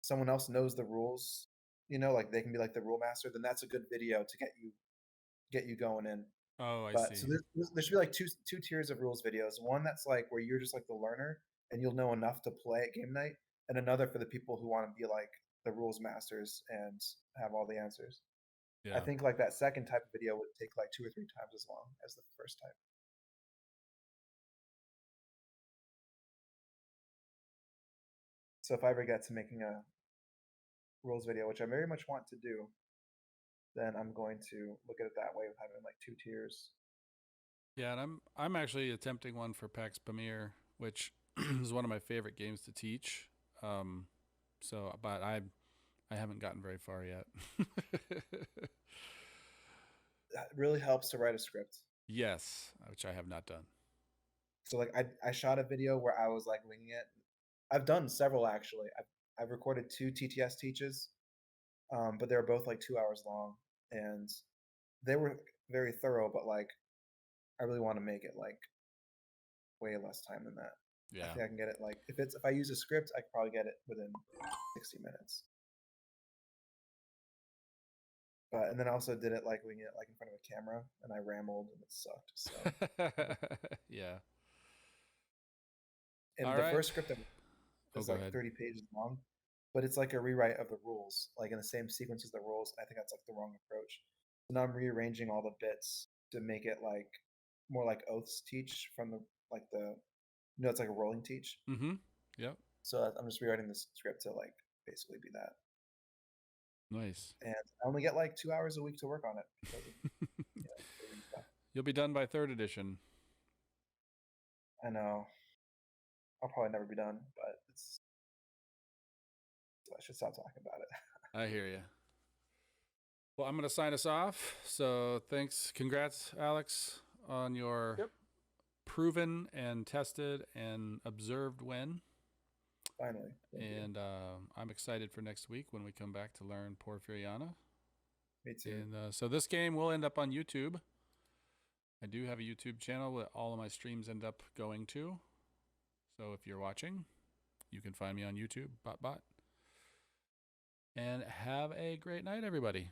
someone else knows the rules, you know, like they can be like the rule master, then that's a good video to get you going in. Oh, I see. So there should be like two tiers of rules videos. One that's like where you're just like the learner and you'll know enough to play at game night, and another for the people who want to be like the rules masters and have all the answers. Yeah. I think like that second type of video would take like 2 or 3 times as long as the first type. So if I ever get to making a rules video, which I very much want to do, then I'm going to look at it that way with having like 2 tiers. Yeah, and I'm actually attempting one for Pax Pamir, which is one of my favorite games to teach. But I haven't gotten very far yet. That really helps to write a script. Yes, which I have not done. So like I shot a video where I was like winging it. I've done several actually. I've recorded 2 TTS teaches, but they were both like 2 hours long, and they were very thorough. But like, I really want to make it like way less time than that. Yeah, I think I can get it like if I use a script, I could probably get it within 60 minutes. But and then I also did it like winging it like in front of a camera, and I rambled and it sucked. So yeah. and the first script is like 30 pages long, but it's like a rewrite of the rules, like in the same sequence as the rules. I think that's like the wrong approach. So now I'm rearranging all the bits to make it like more like oaths teach from the like the it's like a rolling teach. Mm-hmm. Yep. So I'm just rewriting the script to like basically be that. Nice. And I only get like 2 hours a week to work on it. You'll be done by 3rd edition. I know. I'll probably never be done, but I should stop talking about it. I hear you. Well, I'm going to sign us off. So thanks. Congrats, Alex, on your proven and tested and observed win. Finally. And I'm excited for next week when we come back to learn Porfiriana. Me too. And so this game will end up on YouTube. I do have a YouTube channel that all of my streams end up going to. So if you're watching, you can find me on YouTube, bot. And have a great night, everybody.